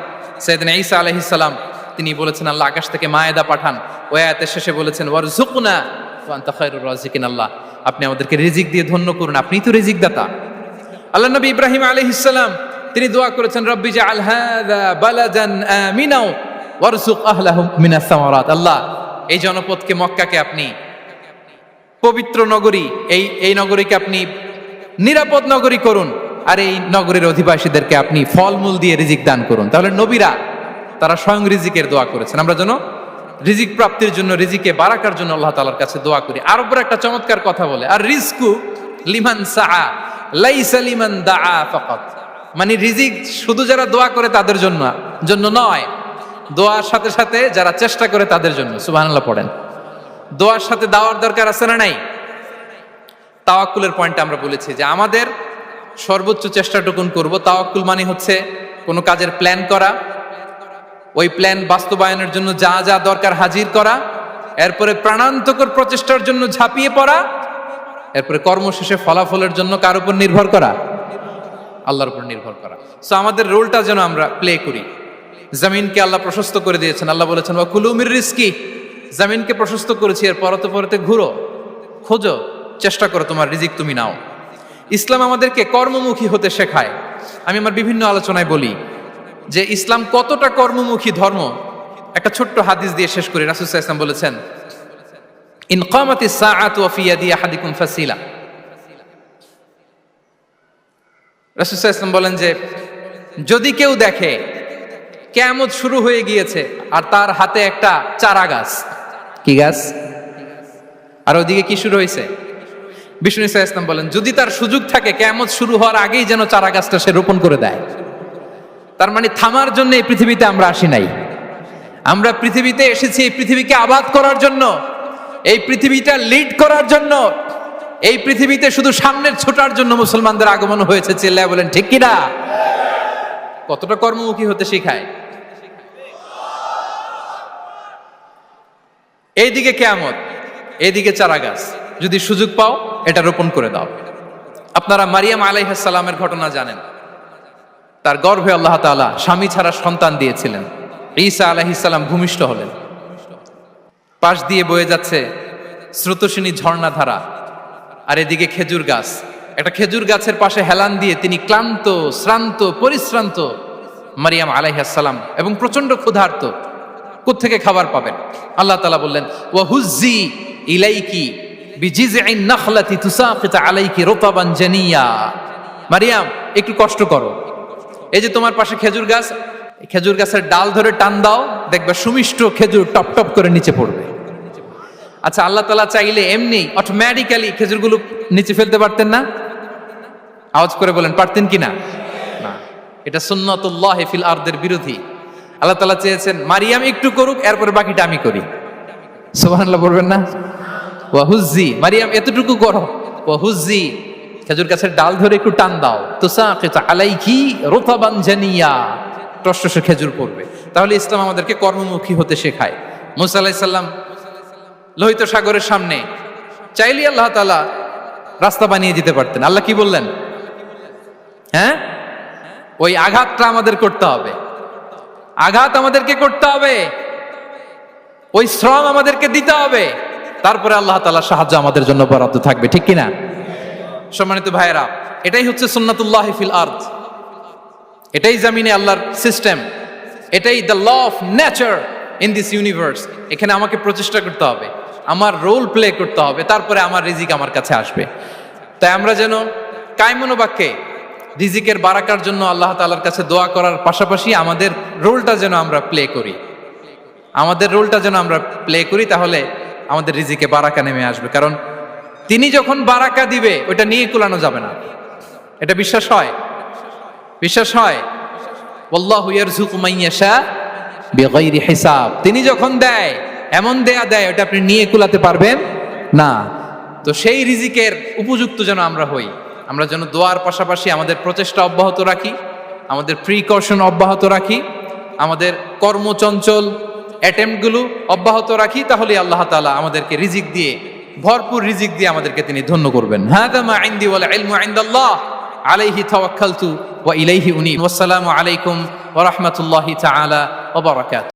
সাইয়েদনা ঈসা আলাইহিস সালাম তিনি বলেছেন আল্লাহ আকাশ থেকে মায়েদা পাঠান, ওই আয়াতের শেষে বলেছেন ওয়ারযুকনা ওয়া আনতা খায়রুর রাযিকিন, আল্লাহ আপনি আমাদেরকে রিজিক দিয়ে ধন্য করুন, আপনিই তো রিজিক দাতা। আল্লাহ নবী ইব্রাহিম আলাইহিস সালাম তিনি দোয়া করেছেন রব্বি জাআল হাযা বালাদান আমিনা ওয়ারযুক আহলাহু মিনাস সামারাত, আল্লাহ এই জনপদকে, মক্কাকে আপনি পবিত্র নগরী, এই নগরীকে আপনি নিরাপদ নগরী করুন, আর এই নগরীর অধিবাসীদেরকে আপনি ফলমূল দিয়ে রিজিক দান করুন। তাহলে নবীরা তারা স্বয়ং রিজিকের দোয়া করেছেন। আমরা যেন রিজিক প্রাপ্তির জন্য, রিজিকে বারাকার জন্য আল্লাহ তাআলার কাছে দোয়া করি। আরবের একটা চমৎকার কথা বলে, আর রিজকু লিমান সাআ লাইসা লিমান দাআ ফাকাত, মানে রিজিক শুধু যারা দোয়া করে তাদের জন্য নয়, দোয়ার সাথে সাথে যারা চেষ্টা করে তাদের জন্য। সুবহানাল্লাহ পড়েন। দোয়ার সাথে দাওয়ার দরকার আছে না নাই? তাওয়াক্কুলের পয়েন্টটা আমরা বলেছি যে আমাদের সর্বোচ্চ চেষ্টাটুকুন করব। তাওয়াক্কুল মানে হচ্ছে কোনো কাজের প্ল্যান করা, ওই প্ল্যান বাস্তবায়নের জন্য যা যা দরকার হাজির করা, এরপরে প্রাণান্তকর প্রচেষ্টার জন্য ঝাঁপিয়ে পড়া, এরপরে কর্মশেষে ফলাফলের জন্য কার উপর নির্ভর করা? আল্লাহর উপর নির্ভর করা। সো আমাদের রোলটা যেন আমরা প্লে করি। জমিনকে আল্লাহ প্রশস্ত করে দিয়েছেন, আল্লাহ বলেছেন ওয়া কুলু মির রিজকি, জমিনকে প্রশস্ত করেছি, এর পরতে পরতে ঘুরো, খোঁজো, চেষ্টা করো তোমার রিজিক তুমি নাও। ইসলাম আমাদেরকে কর্মমুখী হতে শেখায়। আমি আমার বিভিন্ন আলোচনায় বলি যে ইসলাম কতটা কর্মমুখী ধর্ম। একটা ছোট্ট হাদিস দিয়ে শেষ করি। রাসূল সাল্লাল্লাহু আলাইহি ওয়াসাল্লাম বলেছেন ইন কামাতিস সাআতু ওয়া ফি ইয়াদি আহাদিকুম ফাসিলা। রাসূল সাল্লাল্লাহু আলাইহি ওয়াসাল্লাম বলেন যে যদি কেউ দেখে কিয়ামত শুরু হয়ে গিয়েছে আর তার হাতে একটা চারা গাছ, কি গাছ? আর ওদিকে কি শুরু হয়েছে? বিষ্ণু ইসা ইসলাম বলেন যদি তার সুযোগ থাকে কিয়ামত শুরু হওয়ার আগেই যেন চারা গাছটা সে রোপণ করে দেয়। তার মানে থামার জন্য এই পৃথিবীতে আমরা আসি নাই। আমরা পৃথিবীতে এসেছি এই পৃথিবীকে আবাদ করার জন্য, এই পৃথিবীটা লিড করার জন্য, এই পৃথিবীতে শুধু সামনের ছোটার জন্য মুসলমানদের আগমন হয়েছে। চিল্লায় বলেন ঠিক কিনা? কতটা কর্মমুখী হতে শেখায়। এইদিকে কিয়ামত, এইদিকে চারা গাছ, যদি সুযোগ পাও এটা রোপণ করে দাও। আপনারা মারিয়াম আলাইহিস সালামের ঘটনা জানেন। তার গর্ভে আল্লাহ তাআলা স্বামী ছাড়া সন্তান দিয়েছিলেন। ঈসা আলাইহিস সালাম ভূমিষ্ঠ হলেন। পাশ দিয়ে বয়ে যাচ্ছে স্রোতস্বিনী ঝর্ণাধারা, আর এদিকে খেজুর গাছ। একটা খেজুর গাছের পাশে হেলান দিয়ে তিনি ক্লান্ত, শ্রান্ত, পরিশ্রান্ত মারিয়াম আলাইহিস সালাম, এবং প্রচন্ড ক্ষুধার্ত। কোত্থেকে খাবার পাবেন? আল্লাহ তাআলা বললেন, ওয়া হুজ্জি ইলাইকি বিজিযইন নাখলাতি তুসাকিত আলাইকি রুতাবান জানিয়া। মারিয়াম, একটু কষ্ট করো, এই যে তোমার পাশে খেজুর গাছ, খেজুর গাছের ডাল ধরে টান দাও, দেখবে সুমিষ্ট খেজুর টপ টপ করে নিচে পড়বে। আচ্ছা, আল্লাহ তাআলা চাইলে এমনি অটোমেটিক্যালি খেজুরগুলো নিচে ফেলতে পারতেন না? আওয়াজ করে বলেন, পারতেন কি না? না, এটা সুন্নাতুল্লাহ ফিল আরদের বিরোধী। আল্লাহ তাআলা চেয়েছেন মারিয়াম একটু করুক, এরপরে বাকিটা আমি করি। সুবহানাল্লাহ বলবেন না? ওয়া হুজ্জি, মারিয়াম এতটুকু করো, ওয়া হুজ্জি, খেজুর গাছের ডাল ধরে একটু টান দাও, তুসাকিত আলাইকি রুতাবান জানিয়া, টসটসে খেজুর পড়বে। তাহলে ইসলাম আমাদেরকে কর্মমুখী হতে শেখায়। মুসা আলাইহিস সালাম লোহিত সাগরের সামনে চাইলে আল্লাহ তাআলা রাস্তা বানিয়ে দিতে পারতেন। আল্লাহ কি বললেন? হ্যাঁ, ওই আঘাতটা আমাদের করতে হবে, আঘাত আমাদেরকে করতে হবে, ওই শ্রম আমাদেরকে দিতে হবে, তারপরে আল্লাহ তাআলার সাহায্য আমাদের জন্য বরাদ্দ থাকবে, ঠিক কিনা? সম্মানিত ভাইয়েরা, এটাই হচ্ছে সুন্নাতুল্লাহ ফিল আরদ, এটাই জামিনে আল্লাহর সিস্টেম, এটাই the law of nature in this universe. এখানে আমাকে প্রচেষ্টা করতে হবে, আমার রোল প্লে করতে হবে, তারপরে আমার রিজিক আমার কাছে আসবে। তাই আমরা যেন কায়মনোবাক্যে রিজিকের বারাকার জন্য আল্লাহ তাআলার কাছে দোয়া করার পাশাপাশি আমাদের রোলটা যেন আমরা প্লে করি, আমাদের রোলটা যেন আমরা প্লে করি, তাহলে আমাদের রিজিকে বারাকা নেমে আসবে। কারণ তিনি যখন বারাকা দিবে ওইটা নিয়ে কুলানো যাবে না। এটা বিশ্বাস হয়? বিশ্বাস হয়? ওয়াল্লাহু ইয়ারযুকু মান ইয়াশা বিগাইরি হিসাব। তিনি যখন দেয়, এমন দেয়া দেয় ওটা আপনি নিয়ে কুলাতে পারবেন না। তো সেই রিজিকের উপযুক্ত যেন আমরা হই, আমরা যেন দোয়ার পাশাপাশি আমাদের প্রচেষ্টা অব্যাহত রাখি, আমাদের প্রিকশন অব্যাহত রাখি, আমাদের কর্মচঞ্চল অ্যাটেম্পটগুলো অব্যাহত রাখি, তাহলে আল্লাহ তাআলা আমাদেরকে রিজিক দিয়ে, ভরপুর রিজিক দিয়ে আমাদেরকে তিনি ধন্য করবেন। হাযা মা ইনদি ওয়াল ইলমু ইনদাল্লাহ আলাইহি তাওয়াক্কালতু ওয়া ইলাইহি উনীব। ওয়াসসালামু আলাইকুম ওয়া রাহমাতুল্লাহি তাআলা ওয়া বারাকাতুহু।